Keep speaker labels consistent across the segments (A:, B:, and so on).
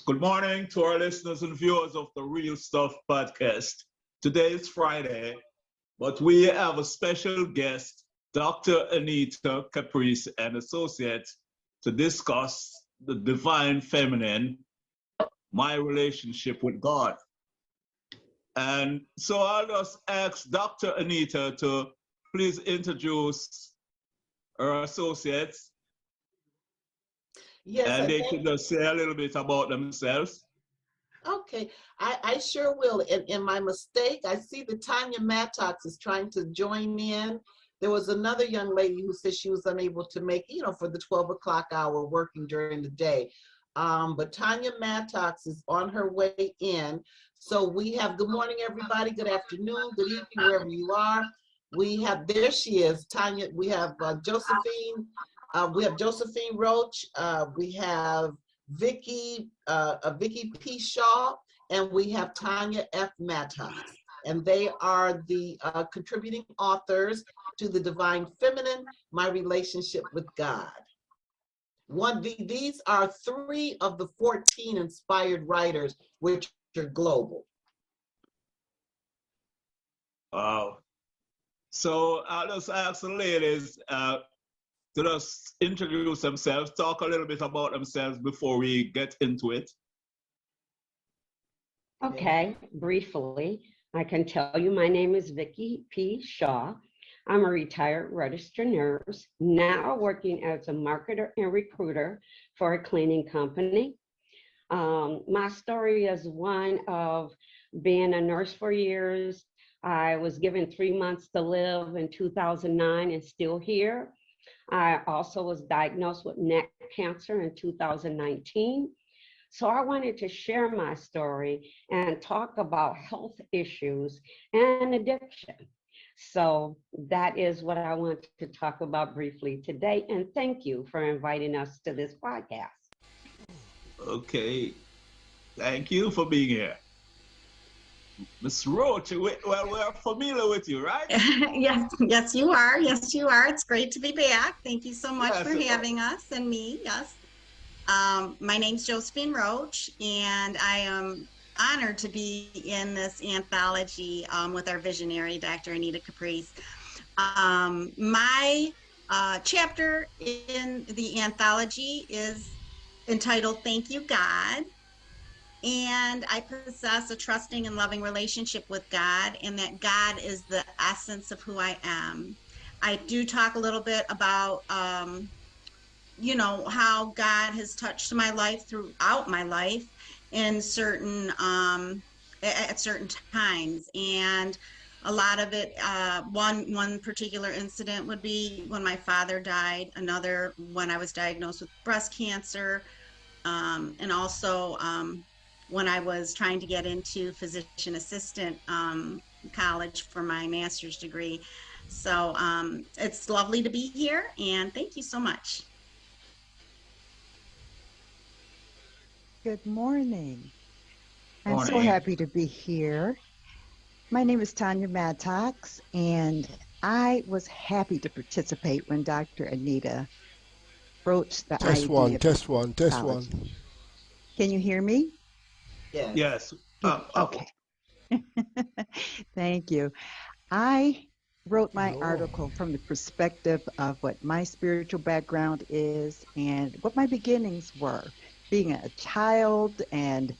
A: Good morning to our listeners and viewers of the Real Stuff podcast. Today is Friday, but we have a special guest, Dr. Anita Caprice and Associates, to discuss the divine feminine, my relationship with God. And so I'll just ask Dr. Anita to please introduce her associates.
B: Yes,
A: and they could just say a little bit about themselves.
B: Okay, I sure will. In my mistake, I see that Tanya Mattox is trying to join in. There was another young lady who said she was unable to make, for the 12 o'clock hour working during the day. But Tanya Mattox is on her way in. So we have, good morning, everybody. Good afternoon, good evening, wherever you are. We have, there she is, Tanya. We have Josephine. We have Josephine Roach. We have Vicky Shaw, and we have Tanya F. Mattox. And they are the contributing authors to The Divine Feminine, My Relationship with God. These are 3 of the 14 inspired writers, which are global.
A: Wow. So I'll just ask the ladies to just introduce themselves, talk a little bit about themselves before we get into it.
C: Okay, briefly, I can tell you my name is Vicky P. Shaw. I'm a retired registered nurse, now working as a marketer and recruiter for a cleaning company. My story is one of being a nurse for years. I was given 3 months to live in 2009 and still here. I also was diagnosed with neck cancer in 2019. So I wanted to share my story and talk about health issues and addiction. So that is what I want to talk about briefly today. And thank you for inviting us to this podcast.
A: Okay. Thank you for being here. Ms. Roach, well, we're familiar with you, right?
D: Yes, you are. Yes, you are. It's great to be back. Thank you so much for having us and me. Yes. My name's Josephine Roach, and I am honored to be in this anthology with our visionary, Dr. Anita Caprice. My chapter in the anthology is entitled Thank You, God. And I possess a trusting and loving relationship with God, and that God is the essence of who I am. I do talk a little bit about, how God has touched my life throughout my life in certain, at certain times. And a lot of it, one particular incident would be when my father died, another when I was diagnosed with breast cancer, and also, when I was trying to get into physician assistant college for my master's degree. So it's lovely to be here, and thank you so much.
E: Good morning. I'm so happy to be here. My name is Tanya Mattox, and I was happy to participate when Dr. Anita broached the idea.
F: Test one.
E: Can you hear me?
A: Yes.
E: Okay. Thank you. I wrote my article from the perspective of what my spiritual background is and what my beginnings were, being a child and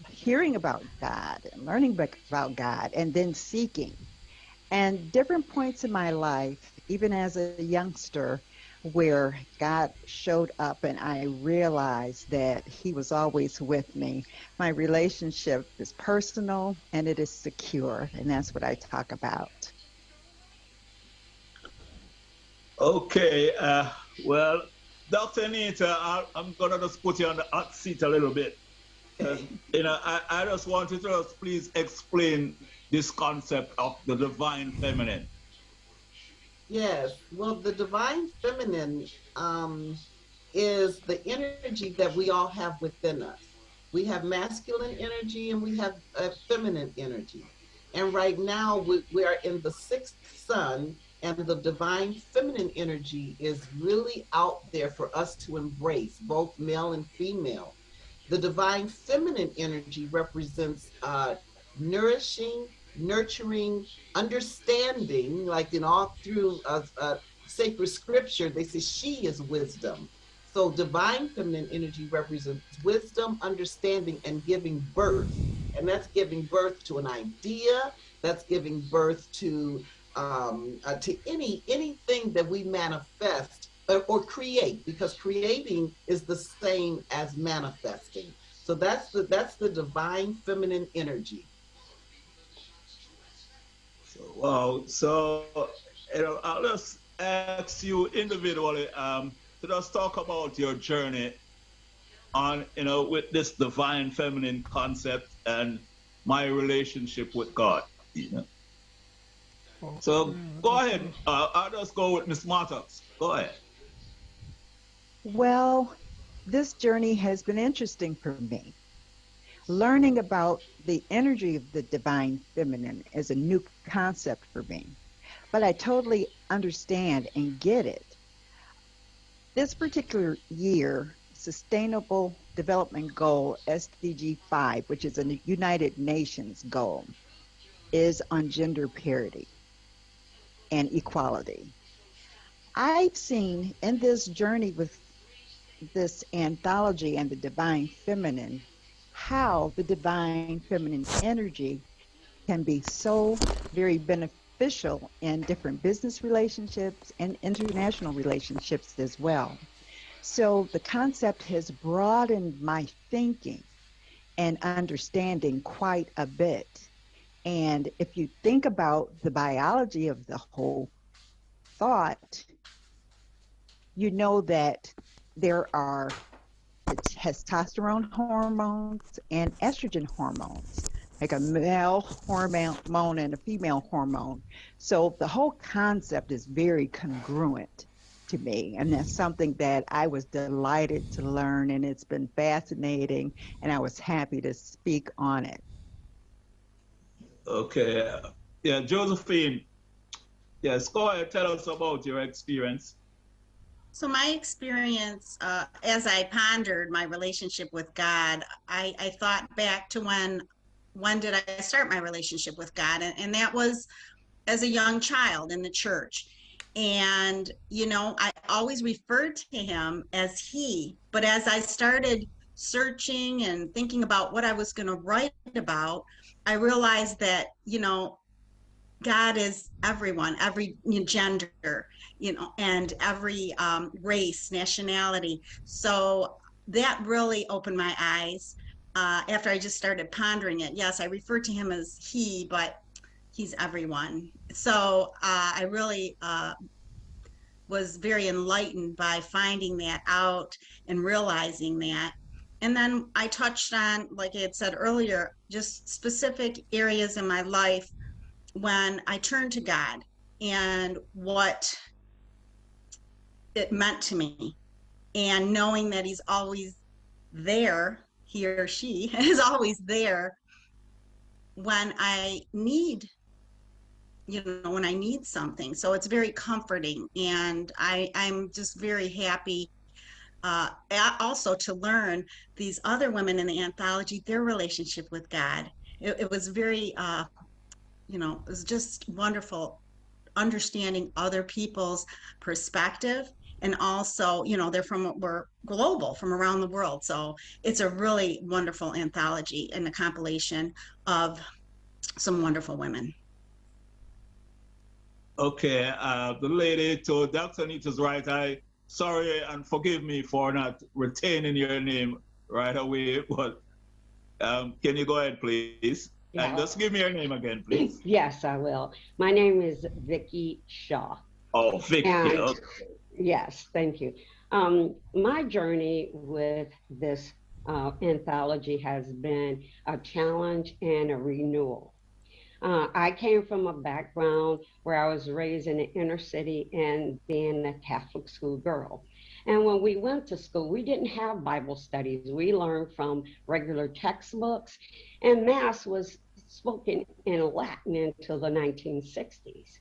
E: hearing about God and learning about God and then seeking. And different points in my life, even as a youngster, where God showed up and I realized that he was always with me. My relationship is personal and it is secure, and that's what I talk about.
A: Okay, well, Dr. Anita, I'm gonna just put you on the hot seat a little bit. I just want you to please explain this concept of the divine feminine.
B: Yes, well, the divine feminine is the energy that we all have within us. We have masculine energy and we have feminine energy. And right now we are in the 6th sun, and the divine feminine energy is really out there for us to embrace, both male and female. The divine feminine energy represents nourishing, nurturing, understanding, like in all through sacred scripture, they say she is wisdom. So divine feminine energy represents wisdom, understanding, and giving birth. And that's giving birth to an idea, that's giving birth to anything that we manifest or create, because creating is the same as manifesting. So that's the divine feminine energy.
A: So, wow. So, I'll just ask you individually to just talk about your journey on, with this divine feminine concept and my relationship with God. So go ahead. I'll just go with Miss Martins. Go ahead.
E: Well, this journey has been interesting for me. Learning about the energy of the divine feminine is a new concept for me, but I totally understand and get it. This particular year, Sustainable Development Goal SDG 5, which is a United Nations goal, is on gender parity and equality. I've seen in this journey with this anthology and the divine feminine how the divine feminine energy can be so very beneficial in different business relationships and international relationships as well. So the concept has broadened my thinking and understanding quite a bit. And if you think about the biology of the whole thought, you know that there are the testosterone hormones and estrogen hormones, like a male hormone and a female hormone. So the whole concept is very congruent to me. And that's something that I was delighted to learn, and it's been fascinating, and I was happy to speak on it.
A: Okay. Yeah, Josephine. Yes, go ahead. Tell us about your experience.
D: So my experience, as I pondered my relationship with God, I thought back to when did I start my relationship with God? And that was as a young child in the church. And, I always referred to him as he. But as I started searching and thinking about what I was going to write about, I realized that, God is everyone, every gender, and every race, nationality. So that really opened my eyes after I just started pondering it. Yes, I refer to him as he, but he's everyone. So I really was very enlightened by finding that out and realizing that. And then I touched on, like I had said earlier, just specific areas in my life when I turned to God and what it meant to me, and knowing that he's always there, he or she is always there when I need, when I need something. So it's very comforting, and I'm just very happy also to learn these other women in the anthology, their relationship with God. It was very, it was just wonderful understanding other people's perspective. And also, we're global from around the world. So it's a really wonderful anthology and a compilation of some wonderful women.
A: Okay, the lady to Dr. Anita's right. Sorry and forgive me for not retaining your name right away, but can you go ahead, please?
C: Yeah.
A: And just give me your name again, please.
C: Yes, I will. My name is Vicky Shaw.
A: Oh, Vicky. Okay.
C: Yes, thank you. My journey with this anthology has been a challenge and a renewal. I came from a background where I was raised in the inner city and being a Catholic school girl. And when we went to school, we didn't have Bible studies. We learned from regular textbooks, and Mass was spoken in Latin until the 1960s.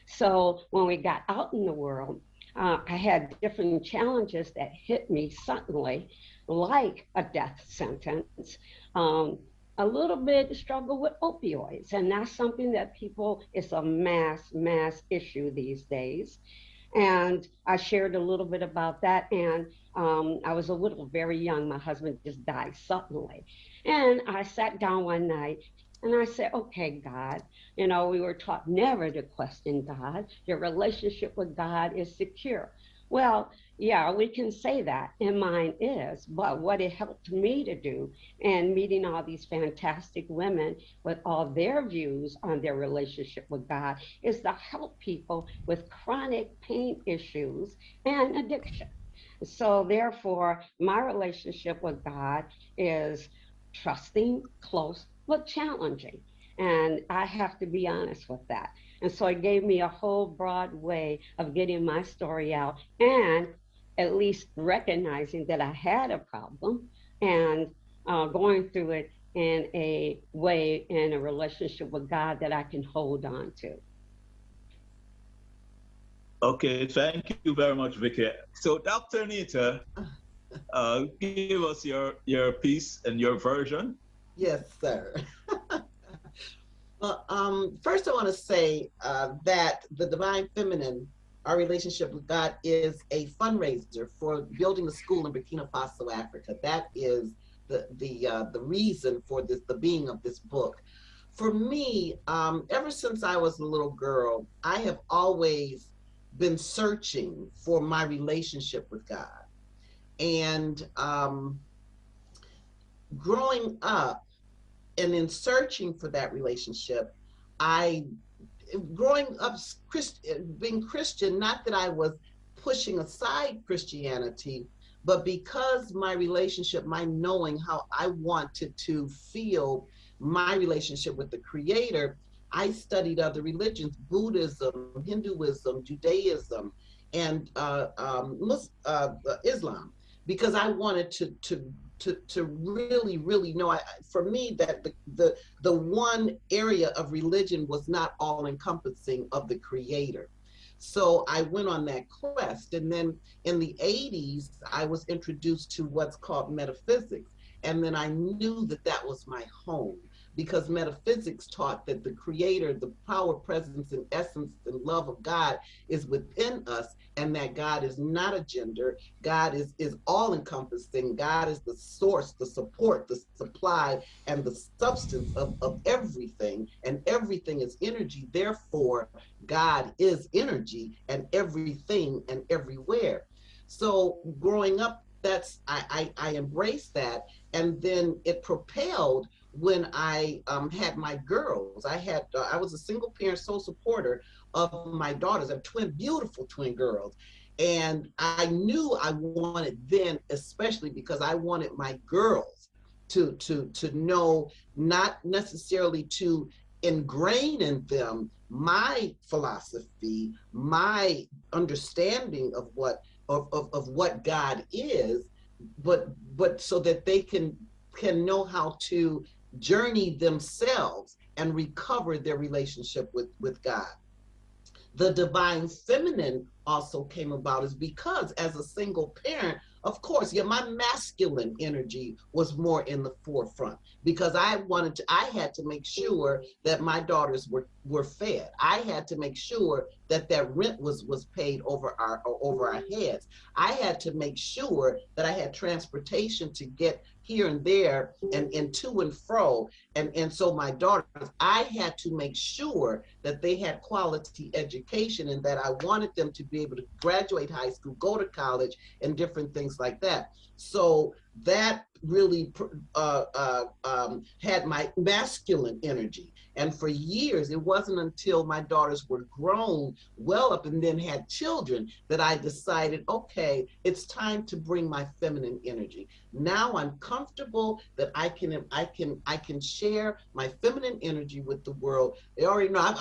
C: So when we got out in the world, I had different challenges that hit me suddenly, like a death sentence. A little bit struggle with opioids, and that's something that people, it's a mass issue these days. And I shared a little bit about that. And I was a little very young. My husband just died suddenly. And I sat down one night and I said, okay, God, we were taught never to question God. Your relationship with God is secure. Well, yeah, we can say that, and mine is, but what it helped me to do, and meeting all these fantastic women with all their views on their relationship with God, is to help people with chronic pain issues and addiction. So therefore, my relationship with God is trusting, close, but challenging. And I have to be honest with that. And so it gave me a whole broad way of getting my story out and at least recognizing that I had a problem and going through it in a way, in a relationship with God that I can hold on to.
A: Okay, thank you very much, Vicky. So, Dr. Anita, give us your piece and your version.
B: Yes, sir. Well, first I want to say that the Divine Feminine, our relationship with God, is a fundraiser for building a school in Burkina Faso, Africa. That is the reason for this, the being of this book. For me, ever since I was a little girl, I have always been searching for my relationship with God. And growing up and in searching for that relationship, growing up being Christian, not that I was pushing aside Christianity, but because my relationship, my knowing how I wanted to feel my relationship with the Creator, I studied other religions, Buddhism, Hinduism, Judaism, and Islam, because I wanted to really know. For me, that the one area of religion was not all encompassing of the Creator. So I went on that quest, and then in the 80s, I was introduced to what's called metaphysics, and then I knew that that was my home, because metaphysics taught that the Creator, the power, presence, and essence and love of God is within us, and that God is not a gender. God is all encompassing. God is the source, the support, the supply, and the substance of everything, and everything is energy. Therefore, God is energy and everything and everywhere. So growing up, I embraced that, and then it propelled when I had my girls. I was a single parent, sole supporter of my daughters. I have beautiful twin girls. And I knew I wanted then, especially because I wanted my girls to know, not necessarily to ingrain in them my philosophy, my understanding of what God is, but so that they can know how to journey themselves and recover their relationship with God. The Divine Feminine also came about is because as a single parent, of course, yeah, my masculine energy was more in the forefront, because I had to make sure that my daughters were fed. I had to make sure that rent was paid over our heads. I had to make sure that I had transportation to get here and there and to and fro. And so my daughters, I had to make sure that they had quality education, and that I wanted them to be able to graduate high school, go to college, and different things like that. So that really had my masculine energy. And for years, it wasn't until my daughters were grown, well up, and then had children, that I decided, okay, it's time to bring my feminine energy. Now I'm comfortable that I can share my feminine energy with the world. They already know,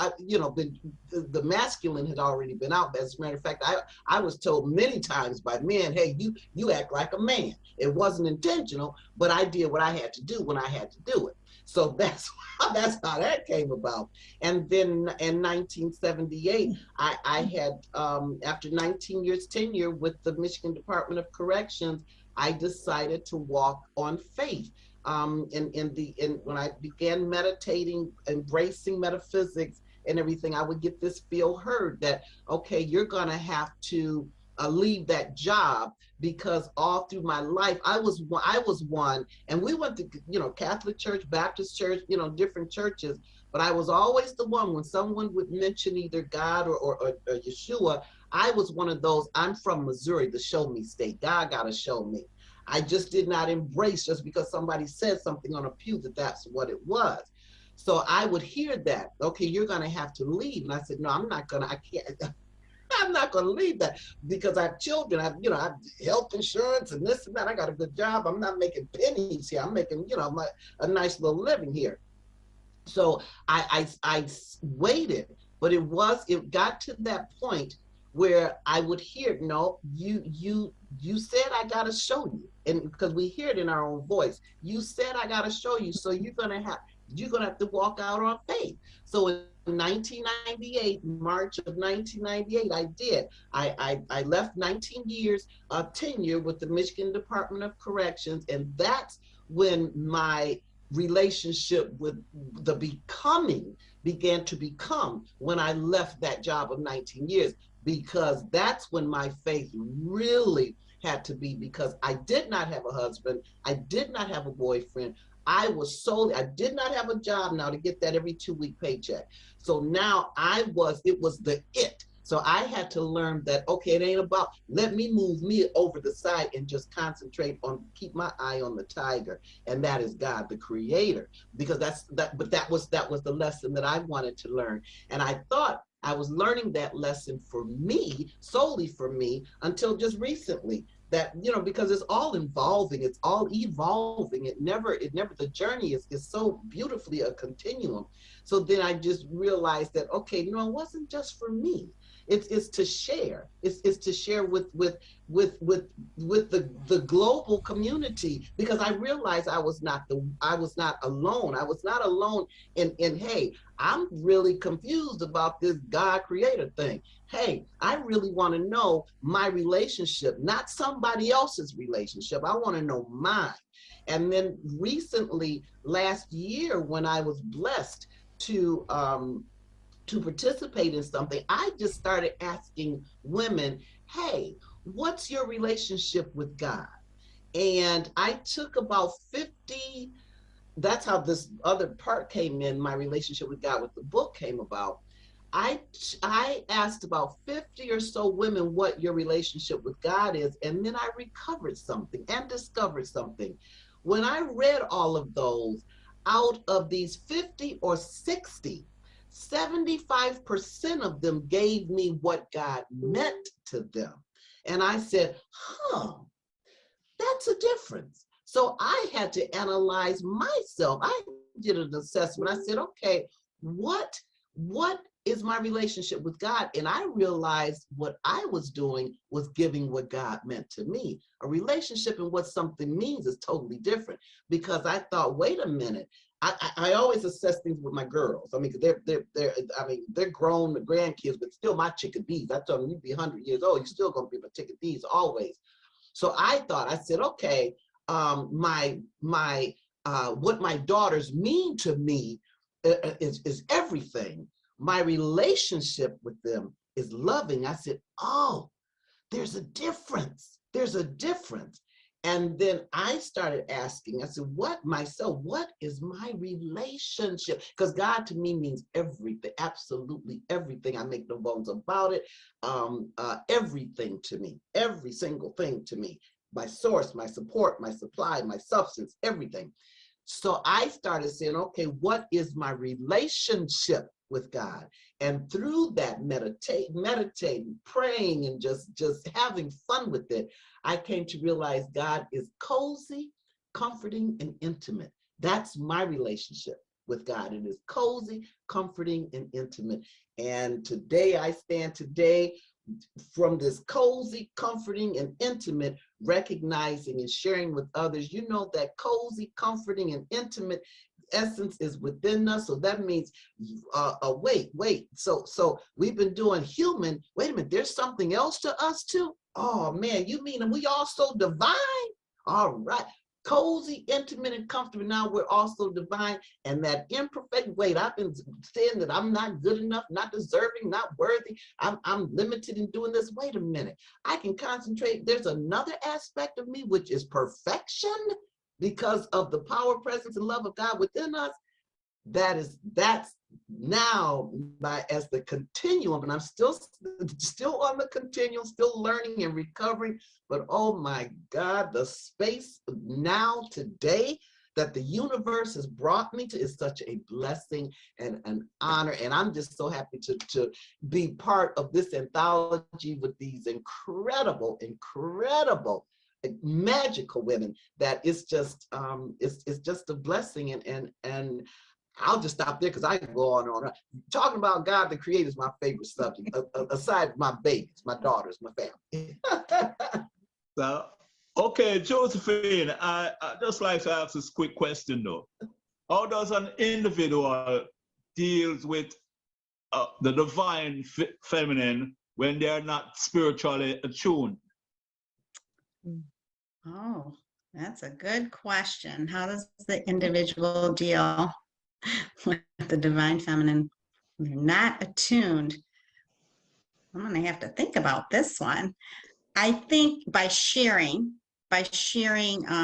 B: the masculine had already been out. As a matter of fact, I was told many times by men, hey, you act like a man. It wasn't intentional, but I did what I had to do when I had to do it. So that's how that came about. And then in 1978, I had, after 19 years tenure with the Michigan Department of Corrections, I decided to walk on faith. When I began meditating, embracing metaphysics and everything, I would get this feel heard that, okay, you're gonna have to leave that job, because all through my life I was one, and we went to, Catholic church, Baptist church, different churches, but I was always the one when someone would mention either God or Yeshua. I was one of those. I'm from Missouri, the show me state. God gotta show me. I just did not embrace just because somebody said something on a pew that that's what it was. So I would hear that, okay, you're gonna have to leave, and I said, no, I can't. I'm not going to leave that, because I have children. I have health insurance and this and that. I got a good job. I'm not making pennies here. I'm making, a nice little living here. So I waited, but it got to that point where I would hear, no, you said I got to show you, and because we hear it in our own voice, you said I got to show you, so you're gonna have to walk out on faith. So in 1998, March of 1998, I did. I left 19 years tenure with the Michigan Department of Corrections, and that's when my relationship with the becoming began to become, when I left that job of 19 years, because that's when my faith really had to be, because I did not have a husband, I did not have a boyfriend, I did not have a job now to get that every 2-week paycheck. So now it was the it. So I had to learn that, okay, it ain't about, let me move me over the side and just concentrate on, keep my eye on the tiger. And that is God, the creator, because that was the lesson that I wanted to learn. And I thought I was learning that lesson for me, solely for me, until just recently. That, because it's all involving, it's all evolving. It never, the journey is so beautifully a continuum. So then I just realized that, okay, it wasn't just for me. It's to share. It's to share with the global community, because I realized I was not alone. I was not alone in hey, I'm really confused about this God creator thing. Hey, I really want to know my relationship, not somebody else's relationship. I want to know mine. And then recently, last year, when I was blessed to participate in something, I just started asking women, hey, what's your relationship with God? And I took about 50, that's how this other part came in, my relationship with God, with the book came about. I asked about 50 or so women what your relationship with God is, and then I recovered something and discovered something. When I read all of those, out of these 50 or 60, 75% of them gave me what God meant to them. And I said, that's a difference. So I had to analyze myself. I did an assessment. I said, okay, what is my relationship with God? And I realized what I was doing was giving what God meant to me. A relationship and what something means is totally different, because I thought, wait a minute. I always assess things with my girls. I mean, they're grown, the grandkids, but still my chickadees. I told them, you'd be 100 years old, you're still gonna be my chickadees always. So I said, okay, what my daughters mean to me is everything. My relationship with them is loving. I said, oh, there's a difference. There's a difference. And then I started asking, I said, what is my relationship? Because God to me means everything, absolutely everything. I make no bones about it. Everything to me, every single thing to me, my source, my support, my supply, my substance, everything. So I started saying, okay, what is my relationship with God? And through that meditating, praying, and just having fun with it, I came to realize God is cozy, comforting, and intimate. That's my relationship with God. It is cozy, comforting, and intimate. And today I stand from this cozy, comforting, and intimate, recognizing and sharing with others, that cozy, comforting, and intimate essence is within us. So that means, wait. So we've been doing human. Wait a minute, there's something else to us too. Oh man, you mean we all so divine? All right. Cozy, intimate, and comfortable. Now we're also divine. And that imperfect, wait, I've been saying that I'm not good enough, not deserving, not worthy. I'm limited in doing this. Wait a minute. I can concentrate. There's another aspect of me, which is perfection because of the power, presence, and love of God within us. That's now as the continuum, and I'm still on the continuum, still learning and recovering. But oh my God, the space now today that the universe has brought me to is such a blessing and an honor. And I'm just so happy to be part of this anthology with these incredible magical women. That is just it's just a blessing. And I'll just stop there because I can go on and on. Talking about God the Creator is my favorite subject, aside from my babies, my daughters, my family.
A: So, okay, Josephine, I just like to ask this quick question though. How does an individual deals with the divine feminine when they're not spiritually attuned?
D: Oh, that's a good question. How does the individual deal with the divine feminine when they're not attuned? I'm going to have to think about this one. I think by sharing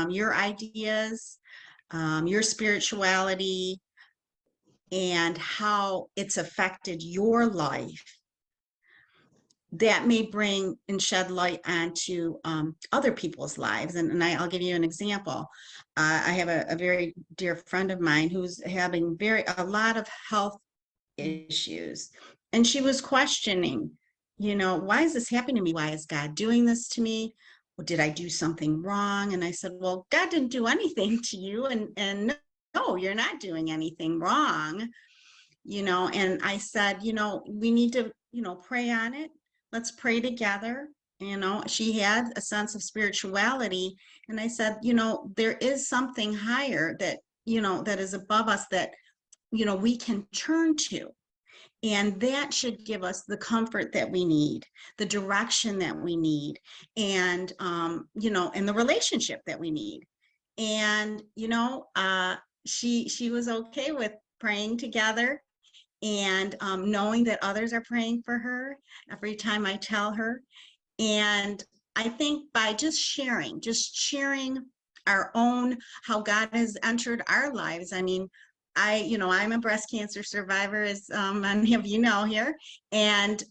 D: your ideas, your spirituality, and how it's affected your life, that may bring and shed light onto other people's lives. And I'll give you an example. I have a very dear friend of mine who's having a lot of health issues. And she was questioning, why is this happening to me? Why is God doing this to me? Well, did I do something wrong? And I said, well, God didn't do anything to you. And no, you're not doing anything wrong. And I said, we need to, pray on it. Let's pray together. She had a sense of spirituality. And I said, there is something higher that, that is above us that, we can turn to. And that should give us the comfort that we need, the direction that we need, and, and the relationship that we need. And, she was okay with praying together and knowing that others are praying for her every time I tell her. And I think by just sharing our own, how God has entered our lives. I mean, I'm a breast cancer survivor, as many of you know here. And,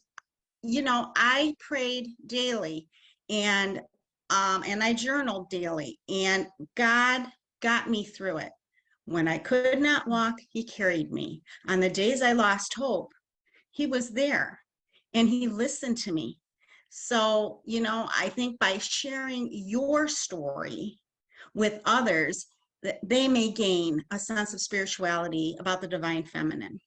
D: I prayed daily and I journaled daily, and God got me through it. When I could not walk, he carried me. On the days I lost hope, he was there and he listened to me. So, I think by sharing your story with others, that they may gain a sense of spirituality about the divine feminine.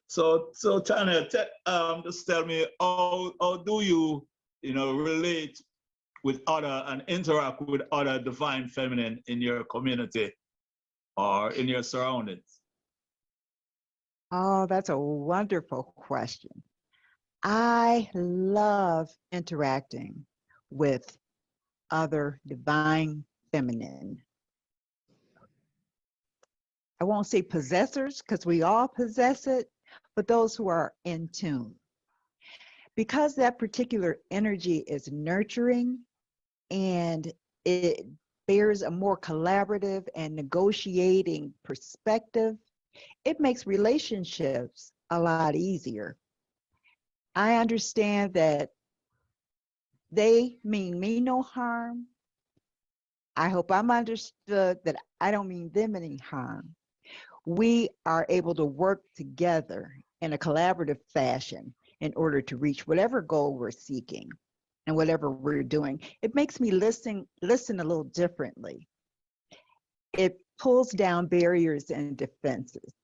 A: So Tanya, just tell me, how do you, relate with other and interact with other divine feminine in your community or in your surroundings?
E: Oh, that's a wonderful question. I love interacting with other divine feminine. I won't say possessors because we all possess it, but those who are in tune. Because that particular energy is nurturing and it bears a more collaborative and negotiating perspective, it makes relationships a lot easier. I understand that they mean me no harm. I hope I'm understood that I don't mean them any harm. We are able to work together in a collaborative fashion in order to reach whatever goal we're seeking and whatever we're doing. It makes me listen a little differently. It pulls down barriers and defenses.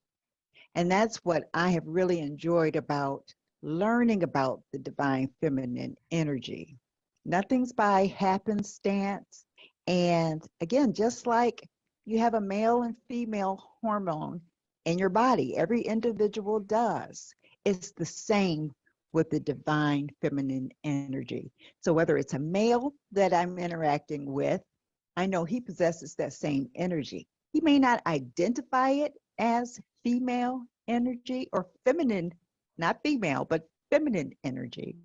E: And that's what I have really enjoyed about learning about the divine feminine energy. Nothing's by happenstance, And again, just like you have a male and female hormone in your body, every individual does. It's the same with the divine feminine energy. So whether it's a male that I'm interacting with, I know he possesses that same energy. He may not identify it as female energy or feminine, not female, but feminine energy.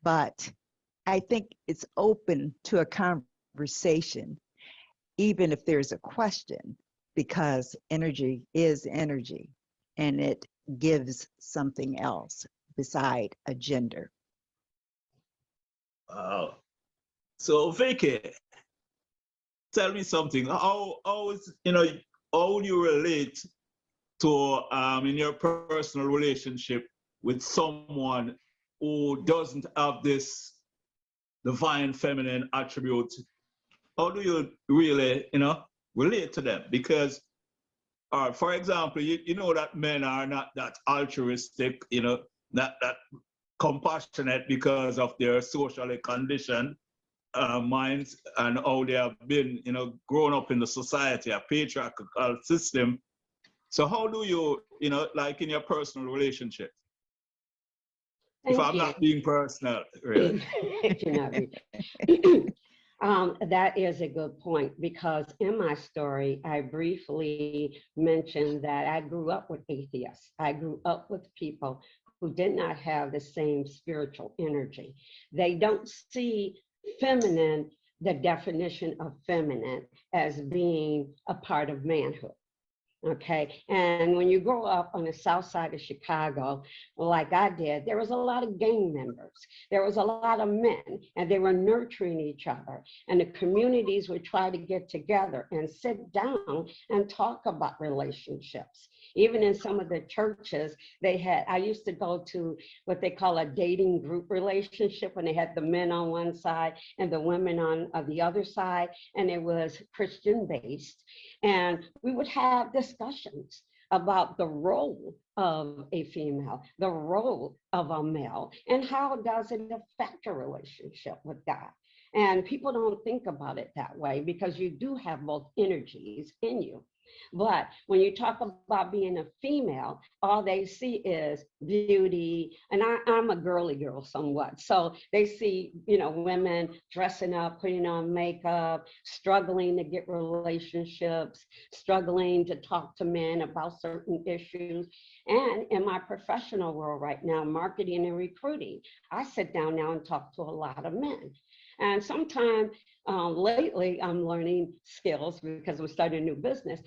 E: But I think it's open to a conversation, even if there's a question, because energy is energy and it gives something else beside a gender.
A: Wow. So Vicky, tell me something. How is, how would you relate to in your personal relationship with someone who doesn't have this divine feminine attribute? How do you really, relate to them? Because, for example, you know that men are not that altruistic, not that compassionate because of their socially conditioned minds and how they have been, grown up in the society, a patriarchal system. So how do you, like in your personal relationship? If
C: Thank
A: I'm
C: you.
A: not being personal, really.
C: That is a good point, because in my story, I briefly mentioned that I grew up with atheists. I grew up with people who did not have the same spiritual energy. They don't see feminine, the definition of feminine, as being a part of manhood. Okay, and when you grow up on the south side of Chicago, like I did, there was a lot of gang members. There was a lot of men, and they were nurturing each other. And the communities would try to get together and sit down and talk about relationships. Even in some of the churches, I used to go to what they call a dating group relationship, when they had the men on one side and the women on the other side, and it was Christian based. And we would have discussions about the role of a female, the role of a male, and how does it affect a relationship with God. And people don't think about it that way, because you do have both energies in you. But when you talk about being a female, all they see is beauty. And I'm a girly girl somewhat. So they see, women dressing up, putting on makeup, struggling to get relationships, struggling to talk to men about certain issues. And in my professional world right now, marketing and recruiting, I sit down now and talk to a lot of men. And sometimes lately I'm learning skills because I'm starting a new business.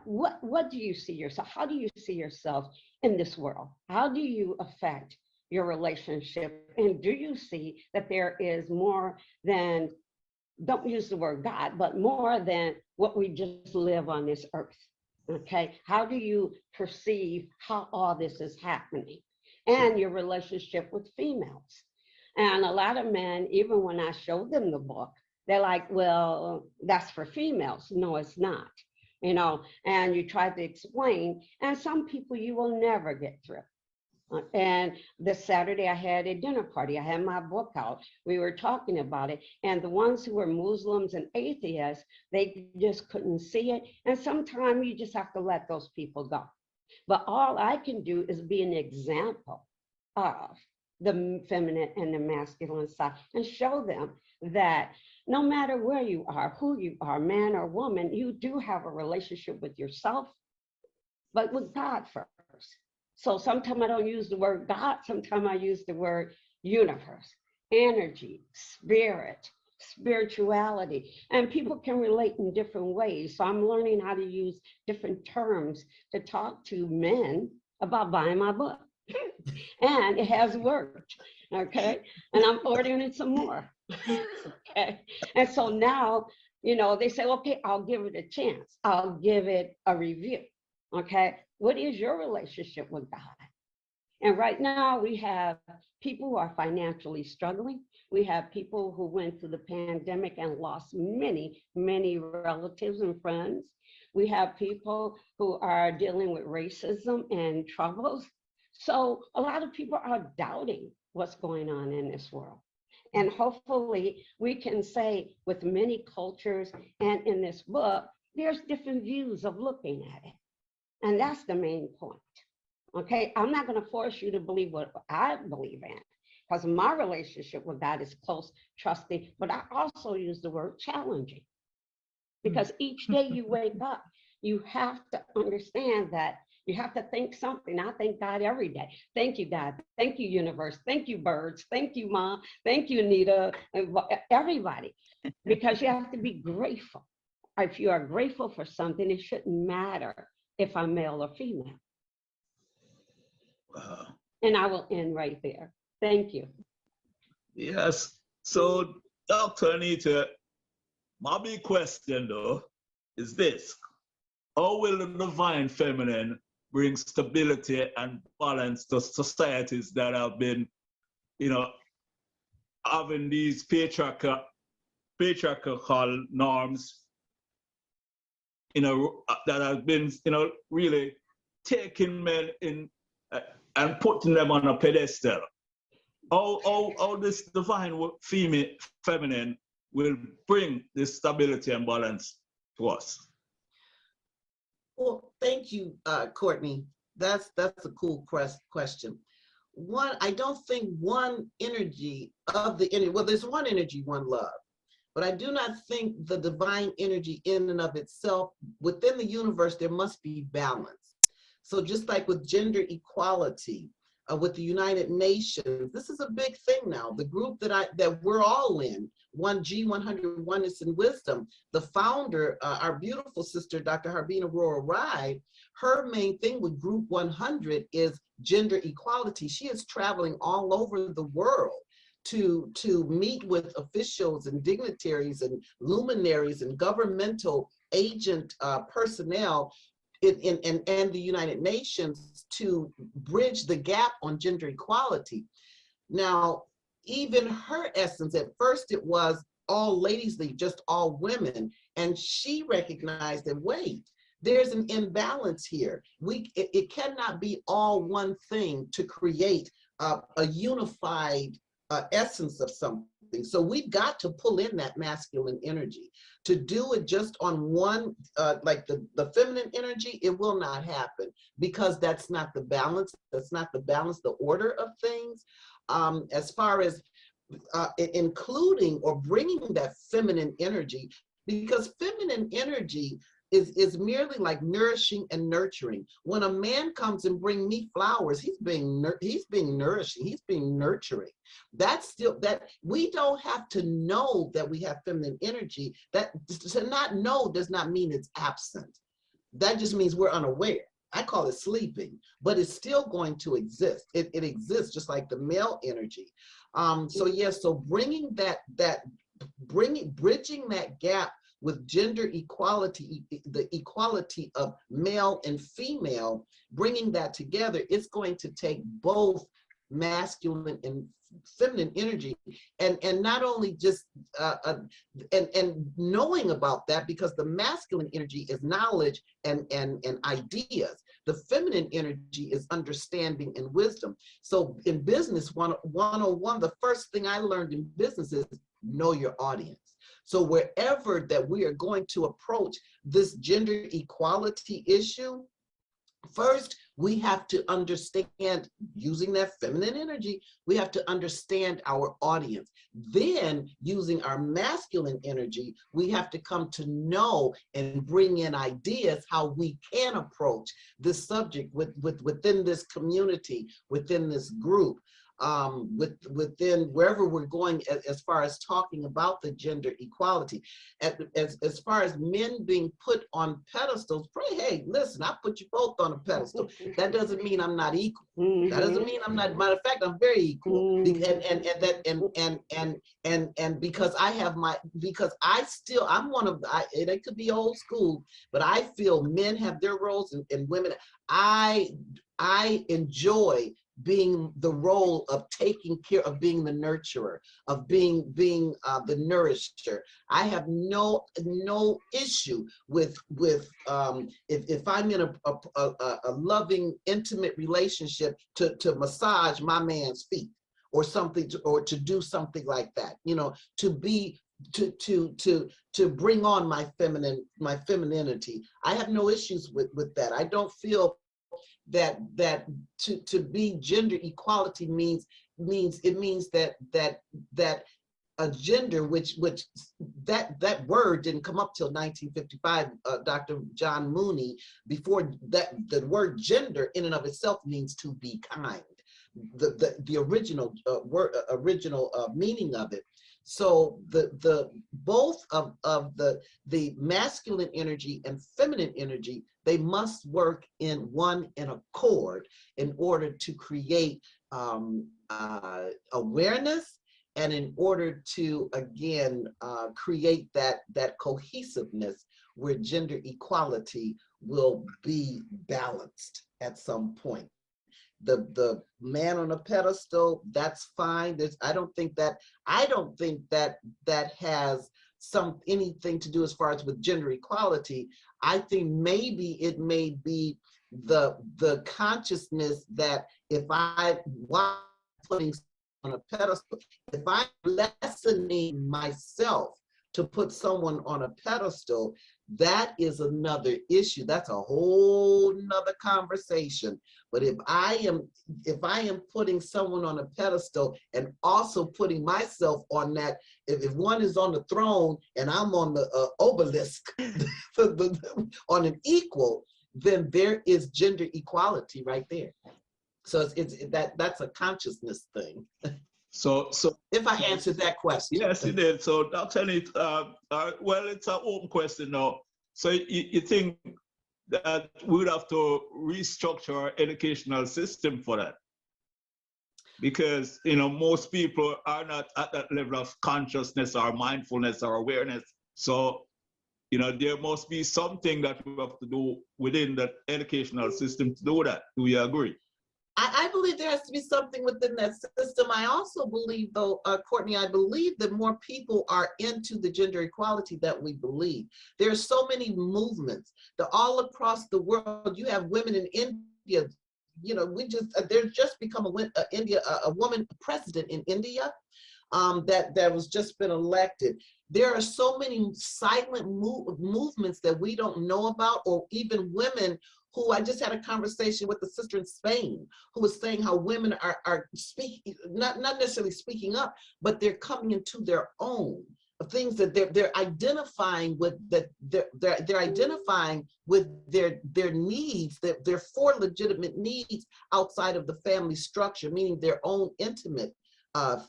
C: What do you see yourself? How do you see yourself in this world? How do you affect your relationship? And do you see that there is more than, don't use the word God, but more than what we just live on this earth? Okay, how do you perceive how all this is happening? And your relationship with females. And a lot of men, even when I show them the book, they're like, well, that's for females. No, it's not. And you try to explain, and some people you will never get through. And this Saturday I had a dinner party. I had my book out. We were talking about it. And the ones who were Muslims and atheists, they just couldn't see it. And sometimes you just have to let those people go. But all I can do is be an example of the feminine and the masculine side, and show them that no matter where you are, who you are, man or woman, you do have a relationship with yourself, but with God first. So sometimes I don't use the word God, sometimes I use the word universe, energy, spirit, spirituality, and people can relate in different ways. So I'm learning how to use different terms to talk to men about buying my book. And it has worked, okay? And I'm ordering some more, okay? And so now, they say, okay, I'll give it a chance. I'll give it a review, okay? What is your relationship with God? And right now we have people who are financially struggling. We have people who went through the pandemic and lost many, many relatives and friends. We have people who are dealing with racism and troubles. So a lot of people are doubting what's going on in this world. And hopefully we can say with many cultures and in this book, there's different views of looking at it. And that's the main point. Okay, I'm not going to force you to believe what I believe in, because my relationship with God is close, trusting, but I also use the word challenging. Because each day you wake up, you have to understand that you have to think something. I thank God every day. Thank you, God. Thank you, universe. Thank you, birds. Thank you, Mom. Thank you, Anita, everybody, because you have to be grateful. If you are grateful for something, it shouldn't matter if I'm male or female. And I will end right there. Thank you.
A: Yes. So, Dr. Anita, my big question, though, is this. How will the divine feminine bring stability and balance to societies that have been, having these patriarchal norms, that have been, really taking men in and putting them on a pedestal? How this divine feminine will bring this stability and balance to us?
B: Well, thank you, Courtney. That's a cool question. One, I don't think one energy of the energy, well, there's one energy, one love, but I do not think the divine energy in and of itself, within the universe, there must be balance. So just like with gender equality, with the United Nations, this is a big thing now. The group that we're all in, 1G, 100 Oneness and Wisdom, the founder, our beautiful sister, Dr. Harbina Aurora Ride, her main thing with Group 100 is gender equality. She is traveling all over the world to meet with officials and dignitaries and luminaries and governmental agent personnel and the United Nations to bridge the gap on gender equality. Now, even her essence, at first it was all ladies league, just all women, and she recognized that, wait, there's an imbalance here. It cannot be all one thing to create a unified essence of something. So we've got to pull in that masculine energy. To do it just on one, like the feminine energy, it will not happen, because that's not the balance. That's not the balance, the order of things. As far as including or bringing that feminine energy, because feminine energy is merely like nourishing and nurturing. When a man comes and bring me flowers, he's being nourishing, he's being nurturing. That's still, that we don't have to know that we have feminine energy. That to not know does not mean it's absent. That just means we're unaware. I call it sleeping, but it's still going to exist. It exists just like the male energy. So yes, so bringing bridging that gap with gender equality, the equality of male and female, bringing that together, it's going to take both masculine and feminine energy, and not only just and knowing about that, because the masculine energy is knowledge and ideas. The feminine energy is understanding and wisdom. So in business 101, the first thing I learned in business is know your audience. So wherever that we are going to approach this gender equality issue, first, we have to understand, using that feminine energy, we have to understand our audience. Then, using our masculine energy, we have to come to know and bring in ideas how we can approach this subject within this community, within this group. Within wherever we're going as far as talking about the gender equality. As far as men being put on pedestals, pray, hey, listen, I put you both on a pedestal. That doesn't mean I'm not equal. That doesn't mean I'm not, matter of fact, I'm very equal. And because I have because I'm one of, it could be old school, but I feel men have their roles and women. I enjoy being the role of taking care of, being the nurturer, of being the nourisher. I have no issue with if I'm in a loving, intimate relationship to massage my man's feet, or something or to do something like that, you know, to be to bring on my femininity. I have no issues with that. I don't feel that to be gender equality means that a gender, which that word didn't come up till 1955. Dr. John Mooney. Before that, the word gender in and of itself means to be kind. The original meaning of it. So the both of the masculine energy and feminine energy, they must work in accord in order to create awareness, and in order to again create that cohesiveness where gender equality will be balanced at some point. The man on a pedestal, that's fine. I don't think that has anything to do as far as with gender equality. I think maybe it may be the consciousness that if while putting on a pedestal, if I'm lessening myself to put someone on a pedestal, that is another issue. That's a whole nother conversation. But if I am putting someone on a pedestal and also putting myself on that, if one is on the throne and I'm on the obelisk on an equal, then there is gender equality right there. So that's a consciousness thing.
A: So
B: if I answered that question.
A: Yes, you did. So Dr. Anita, well, it's an open question now. So you think that we would have to restructure our educational system for that? Because, you know, most people are not at that level of consciousness or mindfulness or awareness. So, you know, there must be something that we have to do within that educational system to do that. Do you agree?
B: I believe there has to be something within that system. I also believe, though, Courtney, I believe that more people are into the gender equality that we believe. There are so many movements that all across the world. You have women in India. You know, there's just become a woman president in India that was just been elected. There are so many silent movements that we don't know about, or even women who, I just had a conversation with a sister in Spain who was saying how women are speaking, not necessarily speaking up, but they're coming into their own things that they're identifying with, that they're identifying with their needs, their four legitimate needs outside of the family structure, meaning their own intimate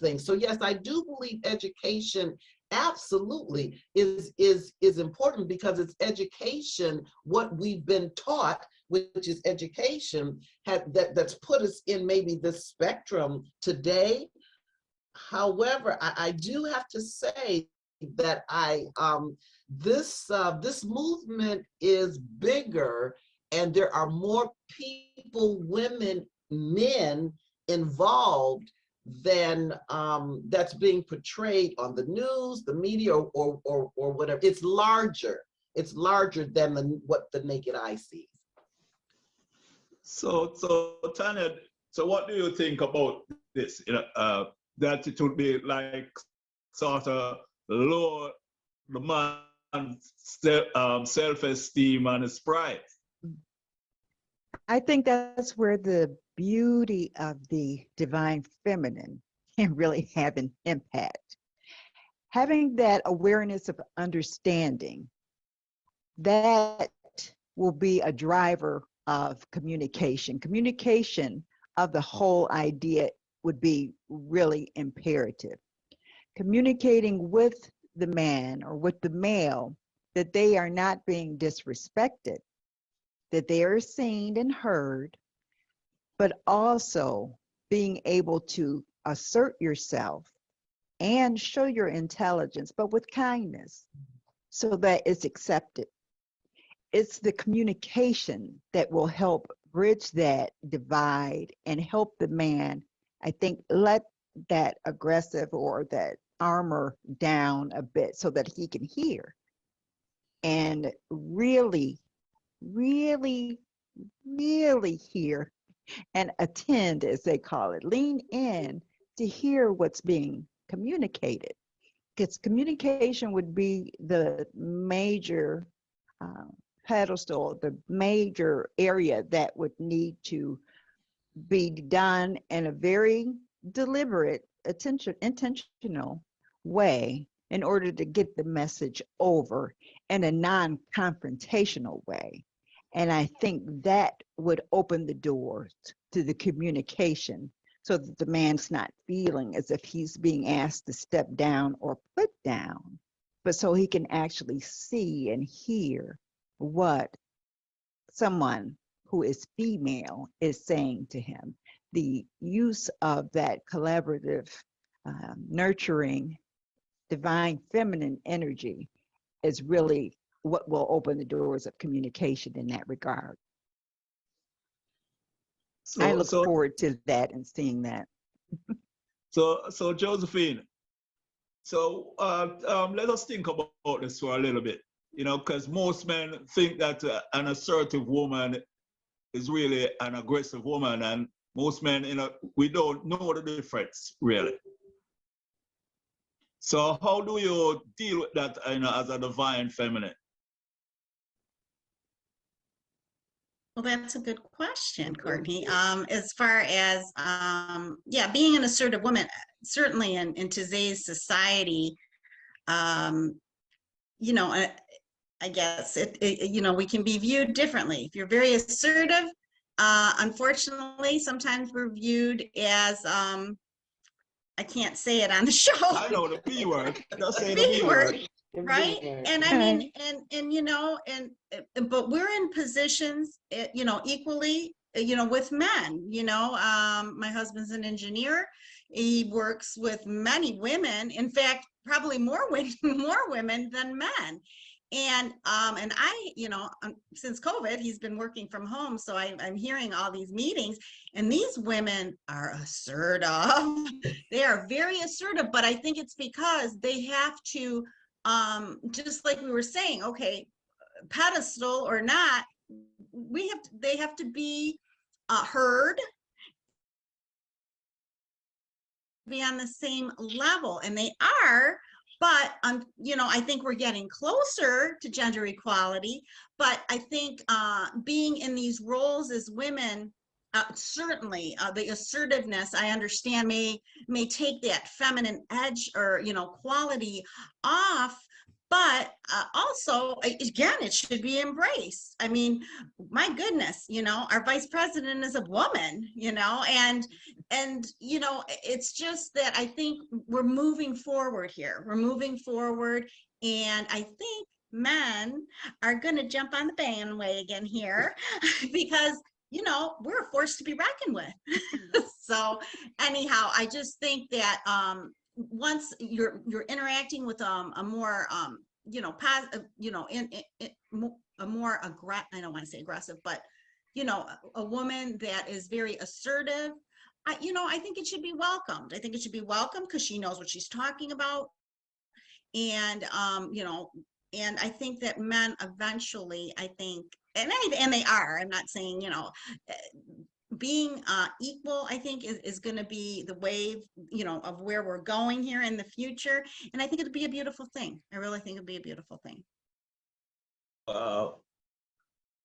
B: things. So yes, I do believe education absolutely is important, because it's education, what we've been taught, which is education, that's put us in maybe this spectrum today. However, I do have to say that this movement is bigger, and there are more people, women, men involved than that's being portrayed on the news, the media, or whatever. It's larger. It's larger than what the naked eye sees.
A: So Tanya, so what do you think about this? You know, that it would be like sort of lower the man's self-esteem and his pride.
E: I think that's where the beauty of the divine feminine can really have an impact. Having that awareness of understanding, that will be a driver of communication. Communication of the whole idea would be really imperative. Communicating with the man or with the male that they are not being disrespected, that they are seen and heard, but also being able to assert yourself and show your intelligence, but with kindness, so that it's accepted. It's the communication that will help bridge that divide and help the man, I think, let that aggressive or that armor down a bit so that he can hear and really hear and attend, as they call it. Lean in to hear what's being communicated. Because communication would be the major pedestal, the major area that would need to be done in a very deliberate, intentional way in order to get the message over in a non-confrontational way. And I think that would open the doors to the communication so that the man's not feeling as if he's being asked to step down or put down, but so he can actually see and hear what someone who is female is saying to him. The use of that collaborative, nurturing, divine feminine energy is really what will open the doors of communication in that regard. I look forward to that and seeing that.
A: So Josephine, so let us think about this for a little bit, you know, because most men think that an assertive woman is really an aggressive woman, and most men, you know, we don't know the difference really. So how do you deal with that, you know, as a divine feminine?
D: Well, that's a good question, Courtney. As far as, yeah, being an assertive woman, certainly in today's society, you know, I guess you know, we can be viewed differently. If you're very assertive, unfortunately, sometimes we're viewed as, I can't say it on the show.
A: I know the B word. Just say the
D: B word.
C: Right?
D: And I mean, and you know, but we're in positions, you know, equally, you know, with men. You know, my husband's an engineer. He works with many women. In fact, probably more women than men. And I, you know, since COVID, he's been working from home, so I'm hearing all these meetings, and these women are assertive. They are very assertive, but I think it's because they have to, just like we were saying, okay, pedestal or not, they have to be heard, be on the same level, and they are. But you know, I think we're getting closer to gender equality. But I think being in these roles as women, certainly the assertiveness, I understand, may take that feminine edge or, you know, quality off. But also, again, it should be embraced. I mean, my goodness, you know, our vice president is a woman, you know, and you know, it's just that I think we're moving forward here. We're moving forward, and I think men are going to jump on the bandwagon here because, you know, we're a force to be reckoned with. So anyhow, I just think that once you're interacting with a more you know, positive, you know, a more I don't want to say aggressive, but you know, a woman that is very assertive, you know, I think it should be welcomed. I think it should be welcomed because she knows what she's talking about. And you know, and I think that men eventually, I think, and they are, I'm not saying, you know, being equal, I think is going to be the wave, you know, of where we're going here in the future. And I think it'd be a beautiful thing. I really think it'd be a beautiful thing.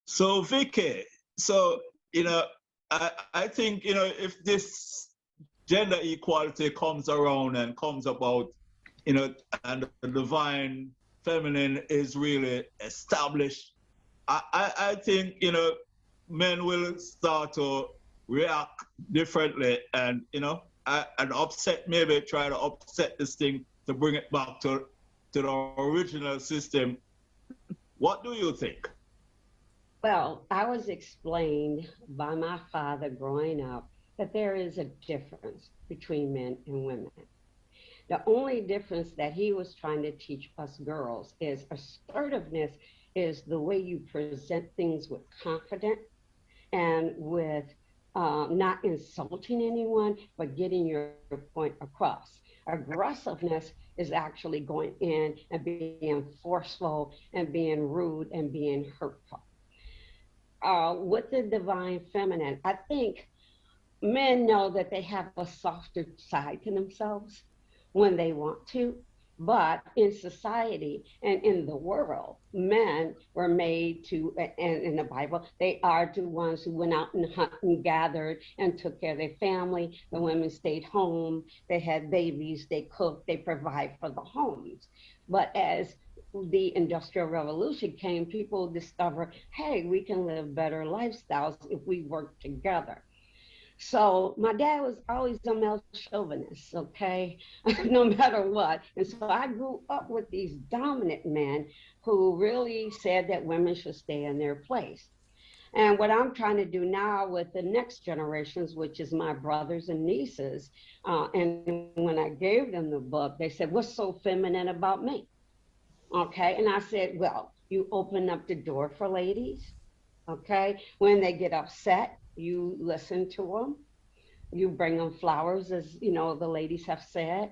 A: So Vicky, so, you know, I think, you know, if this gender equality comes around and comes about, you know, and the divine feminine is really established, I think, you know, men will start to react differently, and, you know, and maybe try to upset this thing to bring it back to the original system. What do you think?
C: Well, I was explained by my father growing up that there is a difference between men and women. The only difference that he was trying to teach us girls is assertiveness is the way you present things with confidence and with not insulting anyone, but getting your point across. Aggressiveness is actually going in and being forceful and being rude and being hurtful. With the divine feminine, I think men know that they have a softer side to themselves when they want to. But in society and in the world, men were made to, and in the Bible, they are the ones who went out and hunt and gathered and took care of their family. The women stayed home, they had babies, they cooked, they provide for the homes. But as the Industrial Revolution came, people discovered, hey, we can live better lifestyles if we work together. So my dad was always a male chauvinist, okay, no matter what. And so I grew up with these dominant men who really said that women should stay in their place. And what I'm trying to do now with the next generations, which is my brothers and nieces, and when I gave them the book, they said, what's so feminine about me? Okay. And I said, well, you open up the door for ladies. Okay. When they get upset, you listen to them. You bring them flowers, as you know, the ladies have said.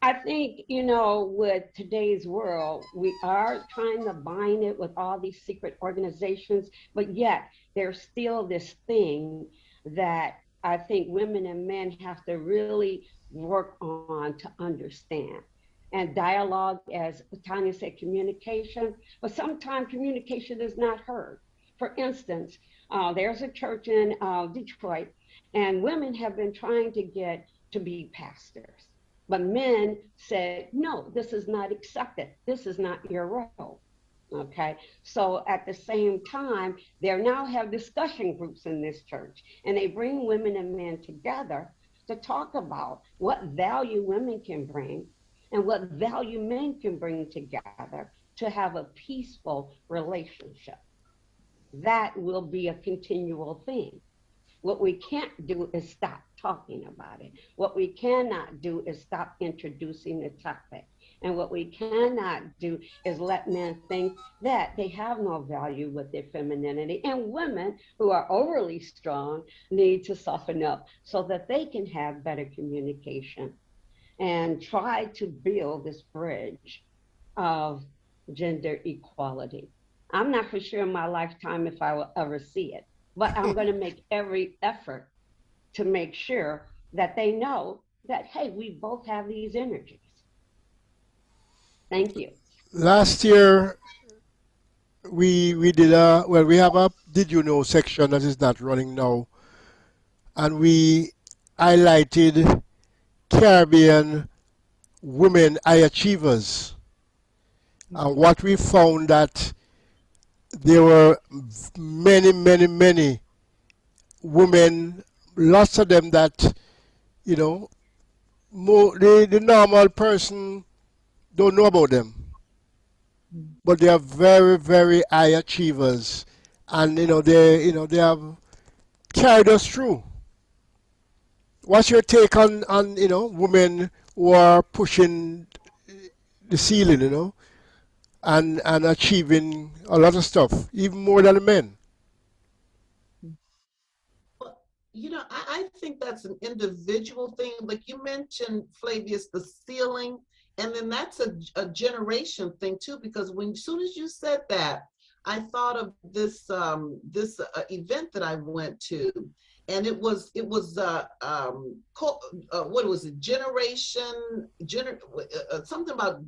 C: I think, you know, with today's world, we are trying to bind it with all these secret organizations, but yet there's still this thing that I think women and men have to really work on to understand. And dialogue, as Tanya said, communication, but sometimes communication is not heard. For instance, there's a church in Detroit, and women have been trying to get to be pastors. But men said, no, this is not accepted. This is not your role. Okay. So at the same time, they now have discussion groups in this church, and they bring women and men together to talk about what value women can bring and what value men can bring together to have a peaceful relationship. That will be a continual thing. What we can't do is stop talking about it. What we cannot do is stop introducing the topic. And what we cannot do is let men think that they have no value with their femininity. And women who are overly strong need to soften up so that they can have better communication and try to build this bridge of gender equality. I'm not for sure in my lifetime if I will ever see it, but I'm going to make every effort to make sure that they know that, hey, we both have these energies. Thank you.
F: Last year, we did a, well, we have a Did You Know section that is not running now. And we highlighted Caribbean women high achievers. And what we found that there were many women, lots of them that, you know, the normal person don't know about them. But they are very high achievers. And, they have carried us through. What's your take on women who are pushing the ceiling, and achieving a lot of stuff, even more than the men?
B: Well, I think that's an individual thing. Like you mentioned, Flavius, the ceiling, and then that's a generation thing too, because as soon as you said that, I thought of this event that I went to, and it was what was it, something about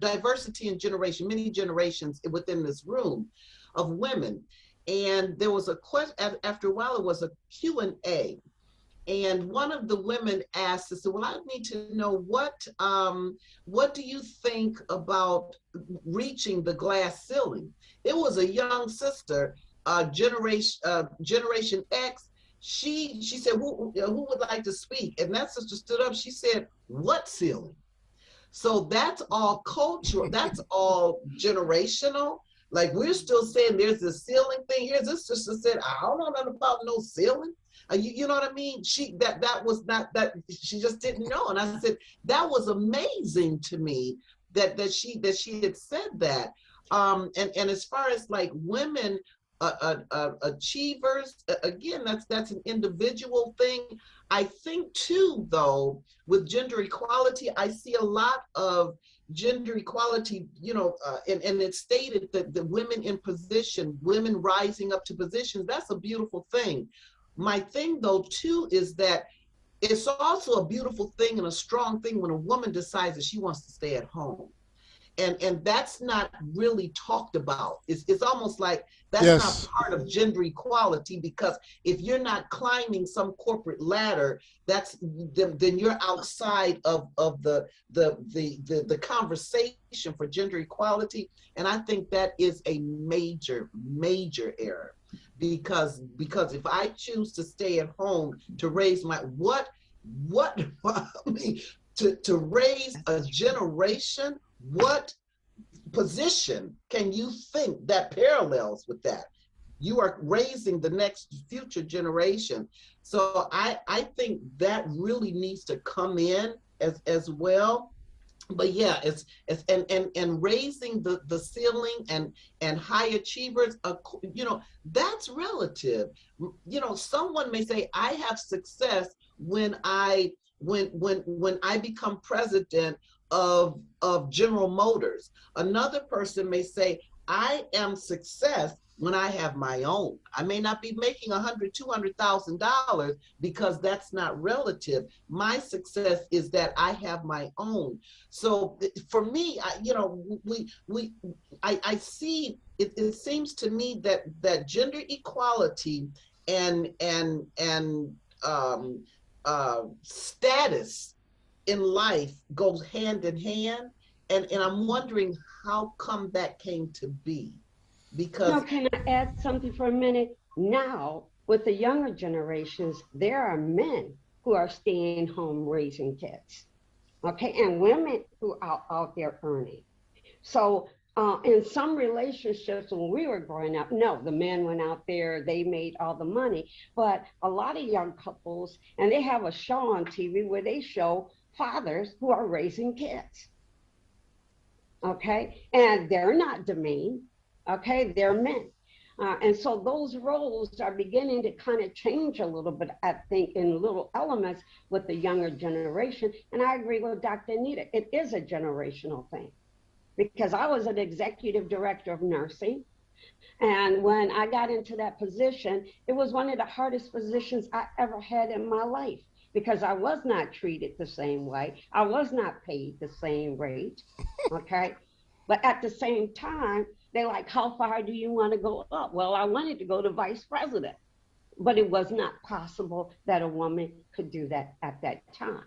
B: diversity and generation, many generations within this room of women. And there was a question, after a while it was a Q&A. And one of the women asked, I said, well, I need to know what do you think about reaching the glass ceiling? It was a young sister, Generation X. She said, who would like to speak? And that sister stood up. She said, what ceiling? So that's all cultural. That's all generational. Like we're still saying there's a ceiling thing. Here's this sister said, I don't know nothing about no ceiling. You know what I mean? That was not that, she just didn't know. And I said, that was amazing to me that she had said that. And as far as like women achievers, again, that's an individual thing. I think too, though, with gender equality, I see a lot of gender equality, and it's stated that the women in position, women rising up to positions, that's a beautiful thing. My thing though too is that it's also a beautiful thing and a strong thing when a woman decides that she wants to stay at home. And that's not really talked about. It's almost like that's not
F: Yes.
B: part of gender equality, because if you're not climbing some corporate ladder, that's then you're outside of the conversation for gender equality. And I think that is a major error, because if I choose to stay at home to raise my what I mean, to raise a generation, what position can you think that parallels with that? You are raising the next future generation. So I think that really needs to come in as well. But yeah, it's and raising the ceiling and high achievers, you know, that's relative. You know, someone may say I have success when I become president of General Motors. Another person may say I am success when I have my own. I may not be making $100,000-$200,000, because that's not relative. My success is that I have my own. So for me, I see it. It seems to me that gender equality and status in life goes hand in hand, and I'm wondering how come that came to be,
C: Now,
B: because
C: can I add something for a minute? Now, with the younger generations, there are men who are staying home raising kids, okay, and women who are out there earning. So, in some relationships, when we were growing up, no, the men went out there, they made all the money. But a lot of young couples, and they have a show on TV where they show fathers who are raising kids, okay? And they're not demeaned, okay? They're men. And so those roles are beginning to kind of change a little bit, I think, in little elements with the younger generation. And I agree with Dr. Anita. It is a generational thing, because I was an executive director of nursing. And when I got into that position, it was one of the hardest positions I ever had in my life, because I was not treated the same way. I was not paid the same rate. Okay. But at the same time, they're like, how far do you want to go up? Well, I wanted to go to vice president, but it was not possible that a woman could do that at that time.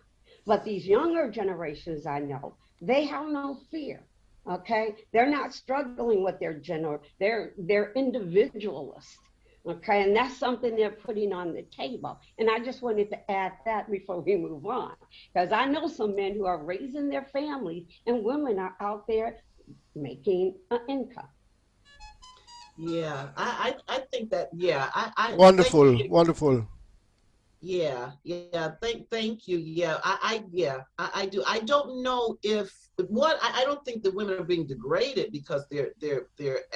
C: But these younger generations, I know, they have no fear. Okay, they're not struggling with their gender. They're individualists. Okay, and that's something they're putting on the table. And I just wanted to add that before we move on, because I know some men who are raising their families, and women are out there making an income.
B: yeah, I think that, yeah, I thank
F: Wonderful,
B: you.
F: wonderful.
B: Yeah, thank you. Yeah, I do. I don't know if I don't think the women are being degraded because they're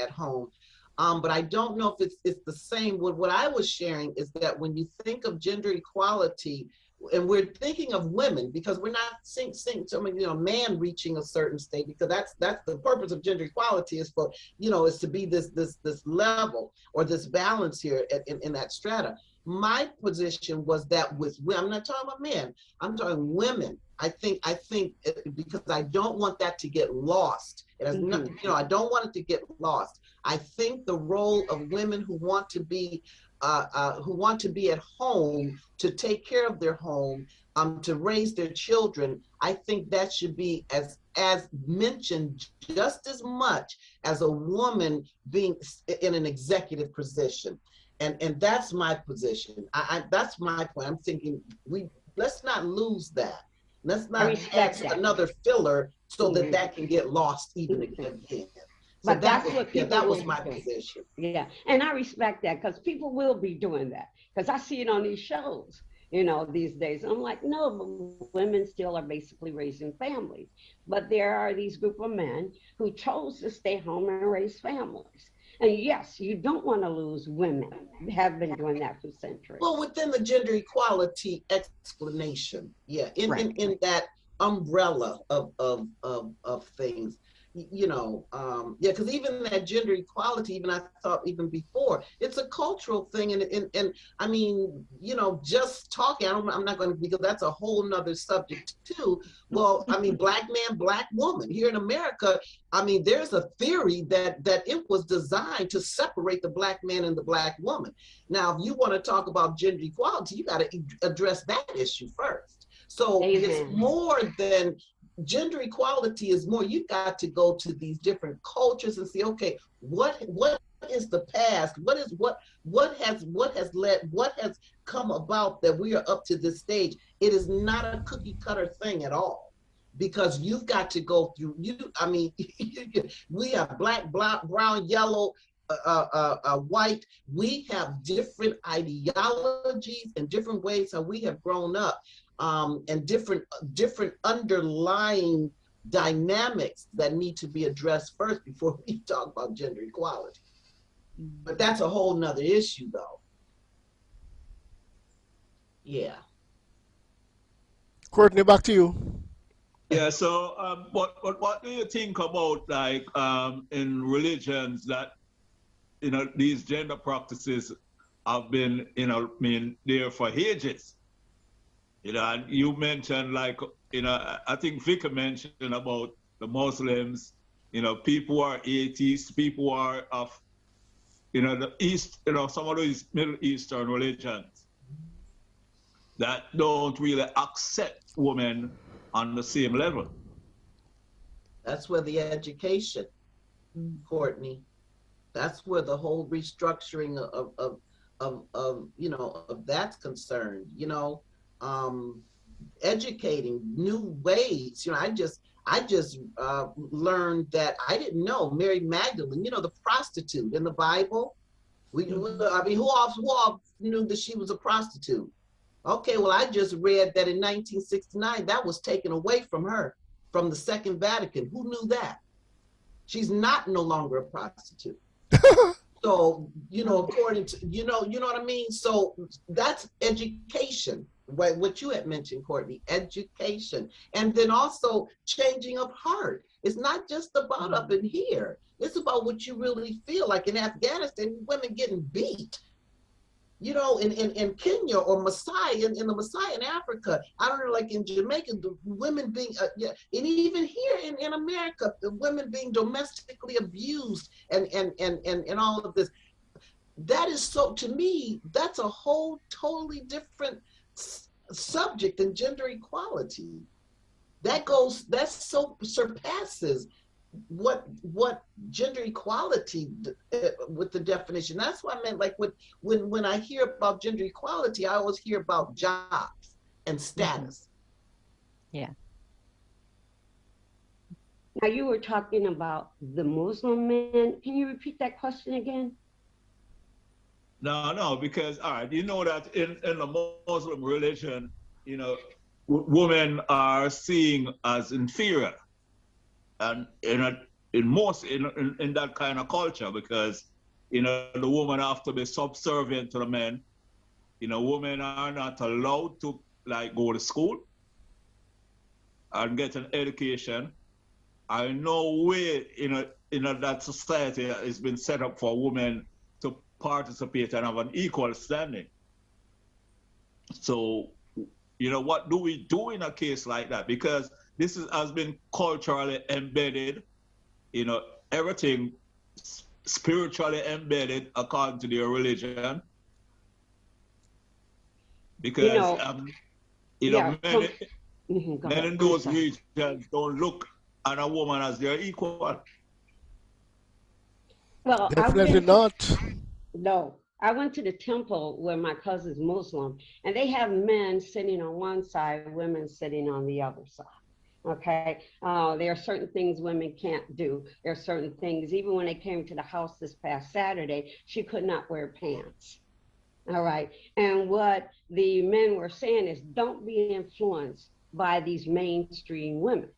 B: at home. But I don't know if it's the same. What I was sharing is that when you think of gender equality, and we're thinking of women, because we're not seeing man reaching a certain state, because that's the purpose of gender equality, is for, is to be this level or this balance here in that strata. My position was that with women, I'm not talking about men, I'm talking women. I think because I don't want that to get lost. It has not, I don't want it to get lost. I think the role of women who want to be at home to take care of their home, to raise their children, I think that should be as mentioned just as much as a woman being in an executive position. And that's my position. That's my point. I'm thinking let's not lose that. Let's
C: I
B: not add
C: respect that.
B: another filler so that can get lost even again. So
C: But that's what people
B: that was
C: will
B: my
C: do.
B: position.
C: Yeah, and I respect that, because people will be doing that, because I see it on these shows, these days. I'm like, no, but women still are basically raising families. But there are these group of men who chose to stay home and raise families. And yes, you don't want to lose women. Have been doing that for centuries.
B: Well, within the gender equality explanation, yeah, in that umbrella of things. you know, yeah, because even that gender equality, even I thought even before, it's a cultural thing. And I mean, you know, just talking, I'm not going to, because that's a whole nother subject too. Well, I mean, black man, black woman here in America, I mean, there's a theory that it was designed to separate the black man and the black woman. Now, if you want to talk about gender equality, you got to address that issue first. So it's more than gender equality is more. You've got to go to these different cultures and see, okay, what is the past? What has come about that we are up to this stage? It is not a cookie cutter thing at all, because you've got to go through. I mean, we have black, brown, yellow, white. We have different ideologies and different ways how we have grown up, and different underlying dynamics that need to be addressed first before we talk about gender equality. But that's a whole nother issue, though. Yeah.
F: Courtney, back to you.
A: Yeah, so what do you think about, like, in religions that, you know, these gender practices have been, you know, there for ages? You know, and you mentioned, like, you know, I think Vicky mentioned about the Muslims, you know, people who are atheists, people who are of, you know, the East, you know, some of these Middle Eastern religions that don't really accept women on the same level.
B: That's where the education, Courtny, that's where the whole restructuring of you know, of that's concerned, you know, educating new ways. You know, I just learned that I didn't know Mary Magdalene, you know, the prostitute in the Bible. I mean, who all knew that she was a prostitute? Okay, well, I just read that in 1969, that was taken away from her, from the Second Vatican. Who knew that? She's no longer a prostitute. So, you know, according to, you know what I mean? So that's education, right? What you had mentioned, Courtney, education. And then also changing of heart. It's not just about up in here. It's about what you really feel. Like in Afghanistan, women getting beat. You know, in Kenya or Maasai, in the Maasai in Africa, I don't know, like in Jamaica, the women being, yeah, and even here in America, the women being domestically abused and all of this. That is so, to me, that's a whole totally different subject than gender equality. That so surpasses what gender equality with the definition. That's what I meant. Like when I hear about gender equality, I always hear about jobs and status.
E: Yeah.
C: Now you were talking about the Muslim men. Can you repeat that question again?
A: No, because, all right, you know that in the Muslim religion, you know, women are seen as inferior. And in that kind of culture, because, you know, the woman have to be subservient to the men. You know, women are not allowed to, like, go to school and get an education. I no way, you know, that society has been set up for women to participate and have an equal standing. So, you know, what do we do in a case like that? Because this has been culturally embedded, you know, everything spiritually embedded according to their religion. Because, men in those regions don't look at a woman as their equal.
C: Well,
F: definitely not.
C: No, I went to the temple where my cousin's Muslim, and they have men sitting on one side, women sitting on the other side. Okay, there are certain things women can't do. There are certain things, even when they came to the house this past Saturday, she could not wear pants. All right, and what the men were saying is, don't be influenced by these mainstream women.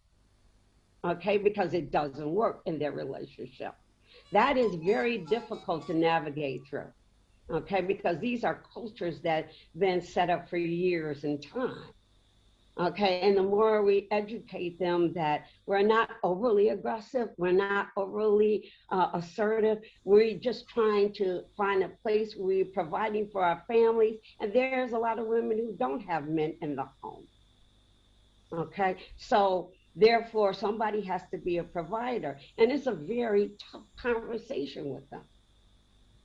C: Okay, because it doesn't work in their relationship. That is very difficult to navigate through. Okay, because these are cultures that have been set up for years in time. Okay, and the more we educate them that we're not overly aggressive, we're not overly assertive, we're just trying to find a place where we're providing for our families. And there's a lot of women who don't have men in the home. Okay, so therefore, somebody has to be a provider. And it's a very tough conversation with them.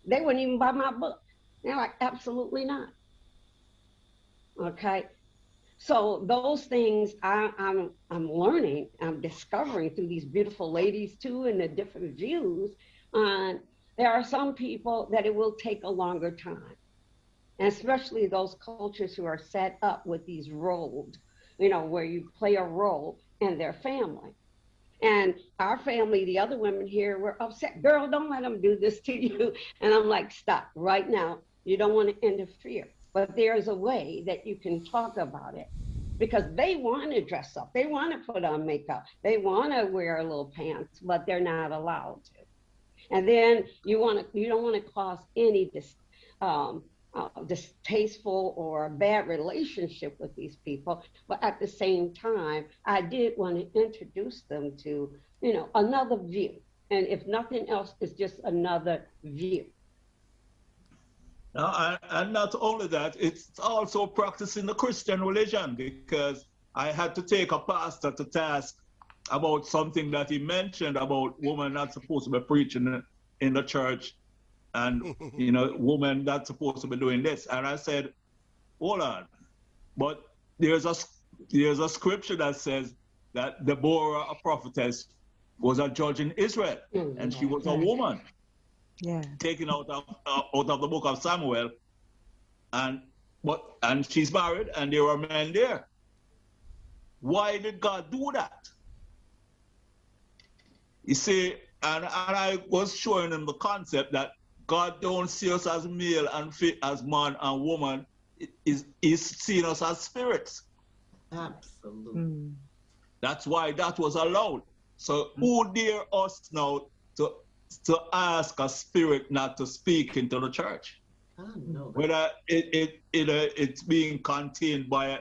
C: They wouldn't even buy my book. They're like, absolutely not. Okay, so those things I'm learning, I'm discovering through these beautiful ladies too, and the different views. On there are some people that it will take a longer time, and especially those cultures who are set up with these roles, where you play a role in their family. And our family, the other women here, were upset. Girl, don't let them do this to you. And I'm like, stop right now. You don't want to interfere. But there's a way that you can talk about it because they want to dress up. They want to put on makeup. They want to wear little pants, but they're not allowed to. And then you don't want to cause any distasteful or bad relationship with these people, but at the same time I did want to introduce them to another view, and if nothing else, it's just another view.
A: And not only that, it's also practicing the Christian religion, because I had to take a pastor to task about something that he mentioned about women not supposed to be preaching in the church, and women not supposed to be doing this. And I said, hold on, but there's a scripture that says that Deborah, a prophetess, was a judge in Israel, and she was a woman, taken out of the book of Samuel, and she's married, and there were men there. Why did God do that? You see, and I was showing him the concept that God don't see us as male and as man and woman. He's seeing us as spirits.
B: Absolutely.
A: That's why that was allowed. So who dare us now to ask a spirit not to speak into the church? Whether it's being contained by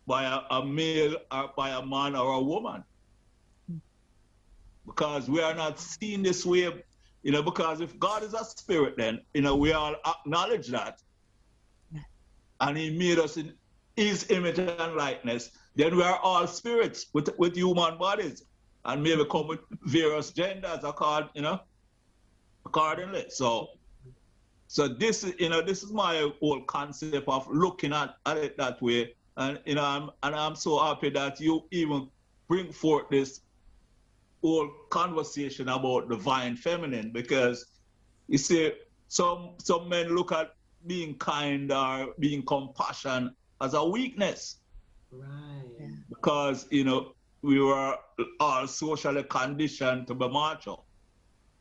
A: a male or by a man or a woman. Because we are not seen this way, because if God is a spirit, then, we all acknowledge that. And he made us in his image and likeness. Then we are all spirits with human bodies, and maybe come with various genders accordingly. So this is my whole concept of looking at it that way. And I'm so happy that you even bring forth this whole conversation about divine feminine, because you see, some men look at being kind or being compassionate as a weakness.
B: Right.
A: Because we were all socially conditioned to be macho.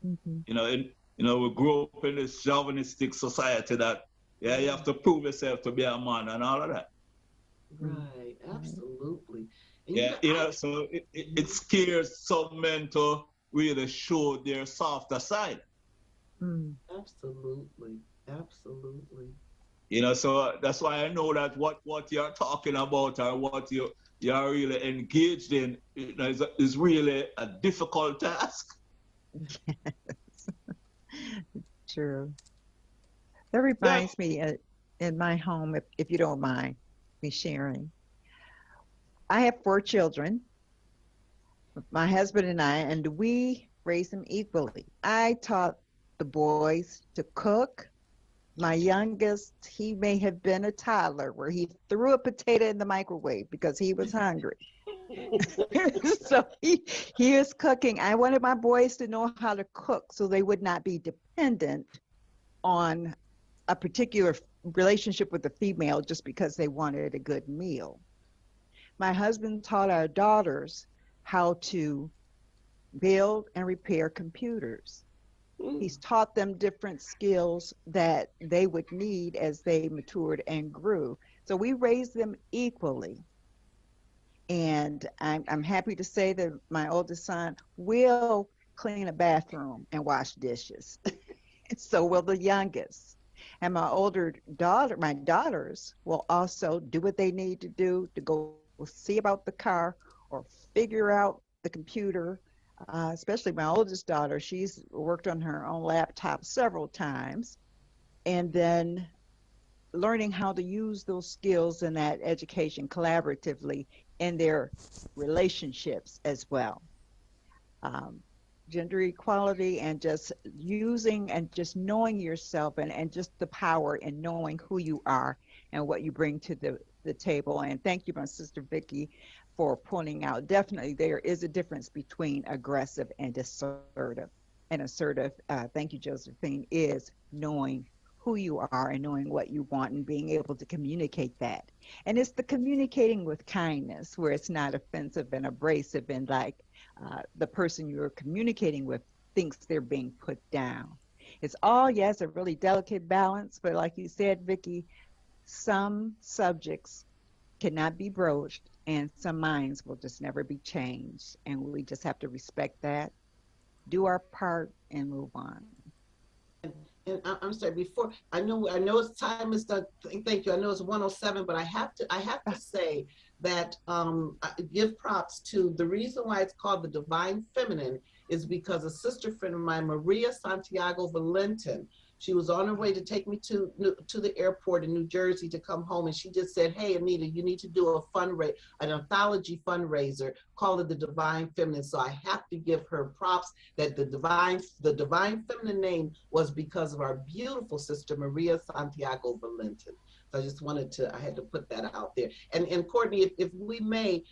A: We grew up in this chauvinistic society that you have to prove yourself to be a man and all of that.
B: Right, absolutely.
A: And so it scares some men to really show their softer side.
B: Absolutely.
A: So that's why I know that what you're talking about or what you're really engaged in is really a difficult task.
E: Yes. True. That reminds me, in my home, if you don't mind me sharing, I have 4 children, my husband and I, and we raised them equally. I taught the boys to cook. My youngest, he may have been a toddler where he threw a potato in the microwave because he was hungry. So he is cooking. I wanted my boys to know how to cook so they would not be dependent on a particular relationship with a female just because they wanted a good meal. My husband taught our daughters how to build and repair computers. He's taught them different skills that they would need as they matured and grew. So we raised them equally. And I'm happy to say that my oldest son will clean a bathroom and wash dishes. So will the youngest. And my older daughter, my daughters will also do what they need to do to go to will see about the car or figure out the computer. Especially my oldest daughter, she's worked on her own laptop several times. And then learning how to use those skills in that education collaboratively in their relationships as well. Um, Gender equality and just using and just knowing yourself and just the power in knowing who you are and what you bring to the table. And thank you, my sister Vicky, for pointing out definitely there is a difference between aggressive and assertive. And assertive, thank you, Josephine, is knowing who you are and knowing what you want and being able to communicate that. And it's the communicating with kindness where it's not offensive and abrasive and like the person you're communicating with thinks they're being put down. It's all, yes, a really delicate balance, but like you said, Vicky, some subjects cannot be broached and some minds will just never be changed. And we just have to respect that, do our part, and move on.
B: And I'm sorry, before I know it's time is done. Thank you. I know it's 107, but I have to say that I give props to the reason why it's called the Divine Feminine is because a sister friend of mine, Maria Santiago Valentin, she was on her way to take me to the airport in New Jersey to come home, and she just said, "Hey, Anita, you need to do an anthology fundraiser, call it the Divine Feminine." So I have to give her props that the Divine Feminine name was because of our beautiful sister Maria Santiago Valentin. So I just I had to put that out there. And Courtney, if we may,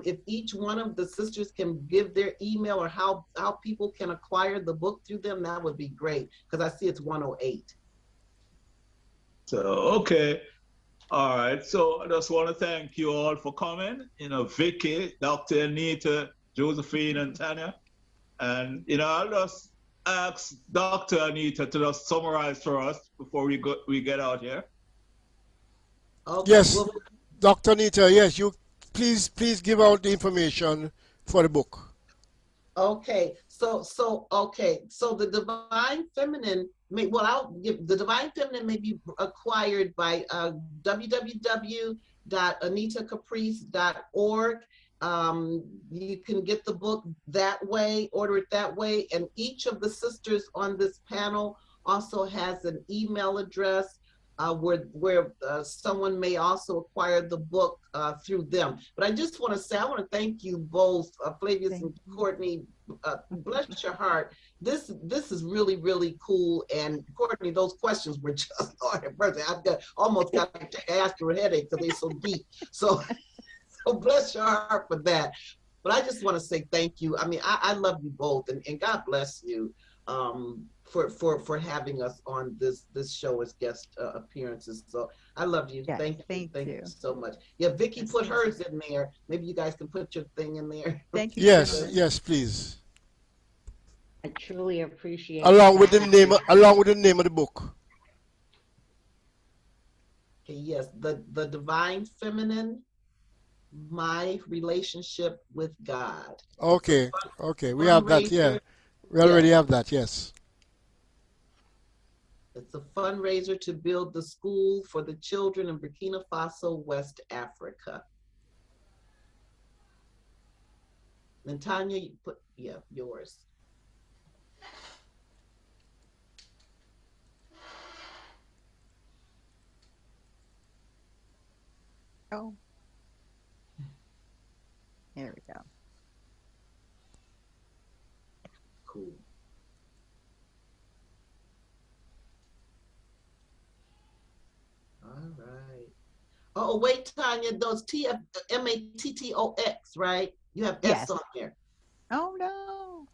B: if each one of the sisters can give their email or how people can acquire the book through them, that would be great, because I see it's 108.
A: So, okay. All right. So I just want to thank you all for coming. Vicky, Dr. Anita, Josephine, and Tanya. And, I'll just ask Dr. Anita to just summarize for us before we get out here.
B: Okay.
F: Yes,
B: Well,
F: Dr. Nita, yes, you please give out the information for the book.
B: okay. So the Divine Feminine I'll give the Divine Feminine may be acquired by www.anitacaprice.org. You can get the book that way, order it that way, and each of the sisters on this panel also has an email address where someone may also acquire the book through them. But I just want to say, I want to thank you both, Flavius and Courtney. Bless your heart. This is really, really cool. And Courtney, those questions were just, Lord have mercy, almost got to ask your headache because they're so deep. So bless your heart for that. But I just want to say thank you. I mean, I love you both, and God bless you for having us on this show as guest appearances. So I love you.
E: Yes,
B: Thank
E: thank
B: you
E: you.
B: so much. Yeah, Vicky
E: Yes,
B: put hers in there. Maybe you guys can put your thing in there.
E: thank you,
F: Yes,
E: Shirley.
F: yes, please.
C: I truly appreciate
F: Along with the
C: that.
F: name of the book.
B: Okay, yes, the Divine Feminine, my relationship with God.
F: Okay, okay, we have that. Yeah,
B: Fundraiser.
F: we
B: Yes,
F: already have that. Yes.
B: it's a fundraiser to build the school for the children in Burkina Faso, West Africa. And Tanya, you put, yours.
E: Oh, there we go.
B: Cool. All right. Oh, wait, Tanya, those Mattox, right? You have S
E: Yes.
B: on there.
E: Oh, no.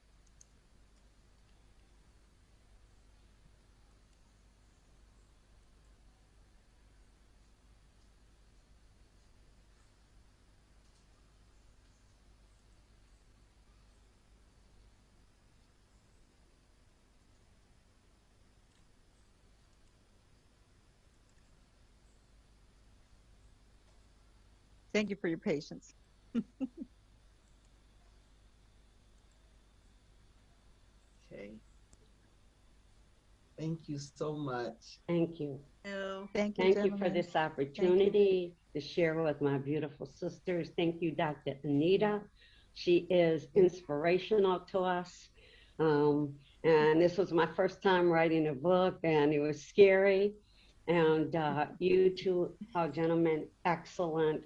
E: Thank you for your patience.
B: Okay. Thank you so much.
C: Thank you.
E: Thank you,
C: Thank you for
E: gentlemen.
C: this opportunity to share with my beautiful sisters. Thank you, Dr. Anita. She is inspirational to us. And this was my first time writing a book, and it was scary. And you two gentlemen, excellent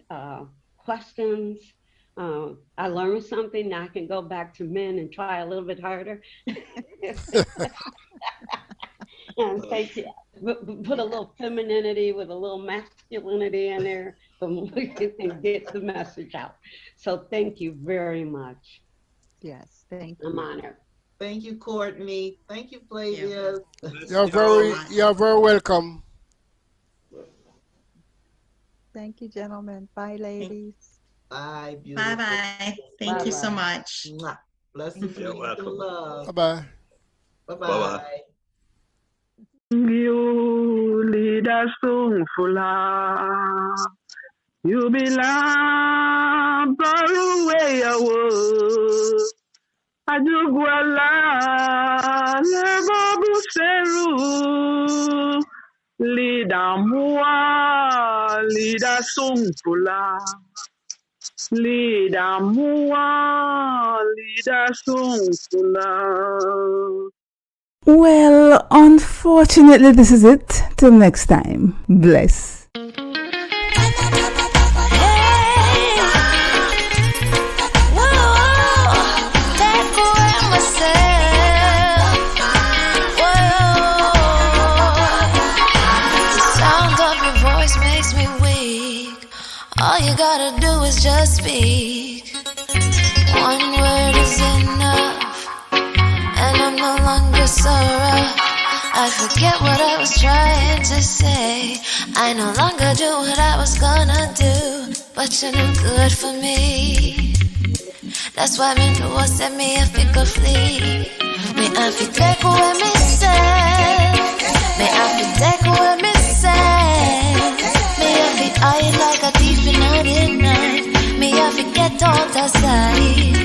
C: questions. I learned something. Now I can go back to men and try a little bit harder. And thank you. Put a little femininity with a little masculinity in there and get the message out. So thank you very much.
E: Yes, thank you.
C: I'm honored.
B: Thank you, Courtney. Thank you, Flavia.
F: You're very welcome.
E: Thank you, gentlemen. Bye, ladies.
B: Bye, beautiful.
D: Bye-bye. Thank you so much.
B: Mwah. Blessings
A: You're
B: and
A: welcome.
B: love.
F: Bye-bye.
B: Bye-bye.
A: Bye-bye.
G: You lead us to full. You belong far away away. Ajugwala lebo buseru. Lida mua, lida sungfula. Lida mua, lida sungfula.
H: Well, unfortunately, this is it. Till next time. Bless.
I: All you gotta do is just speak. One word is enough, and I'm no longer so rough. I forget what I was trying to say. I no longer do what I was gonna do, but you're no good for me. That's why me know what set me if it could flee. Me I fi take away me say. Me I fi take away me say. Me I fi hide like a thief in the night. Me I fi get out of sight.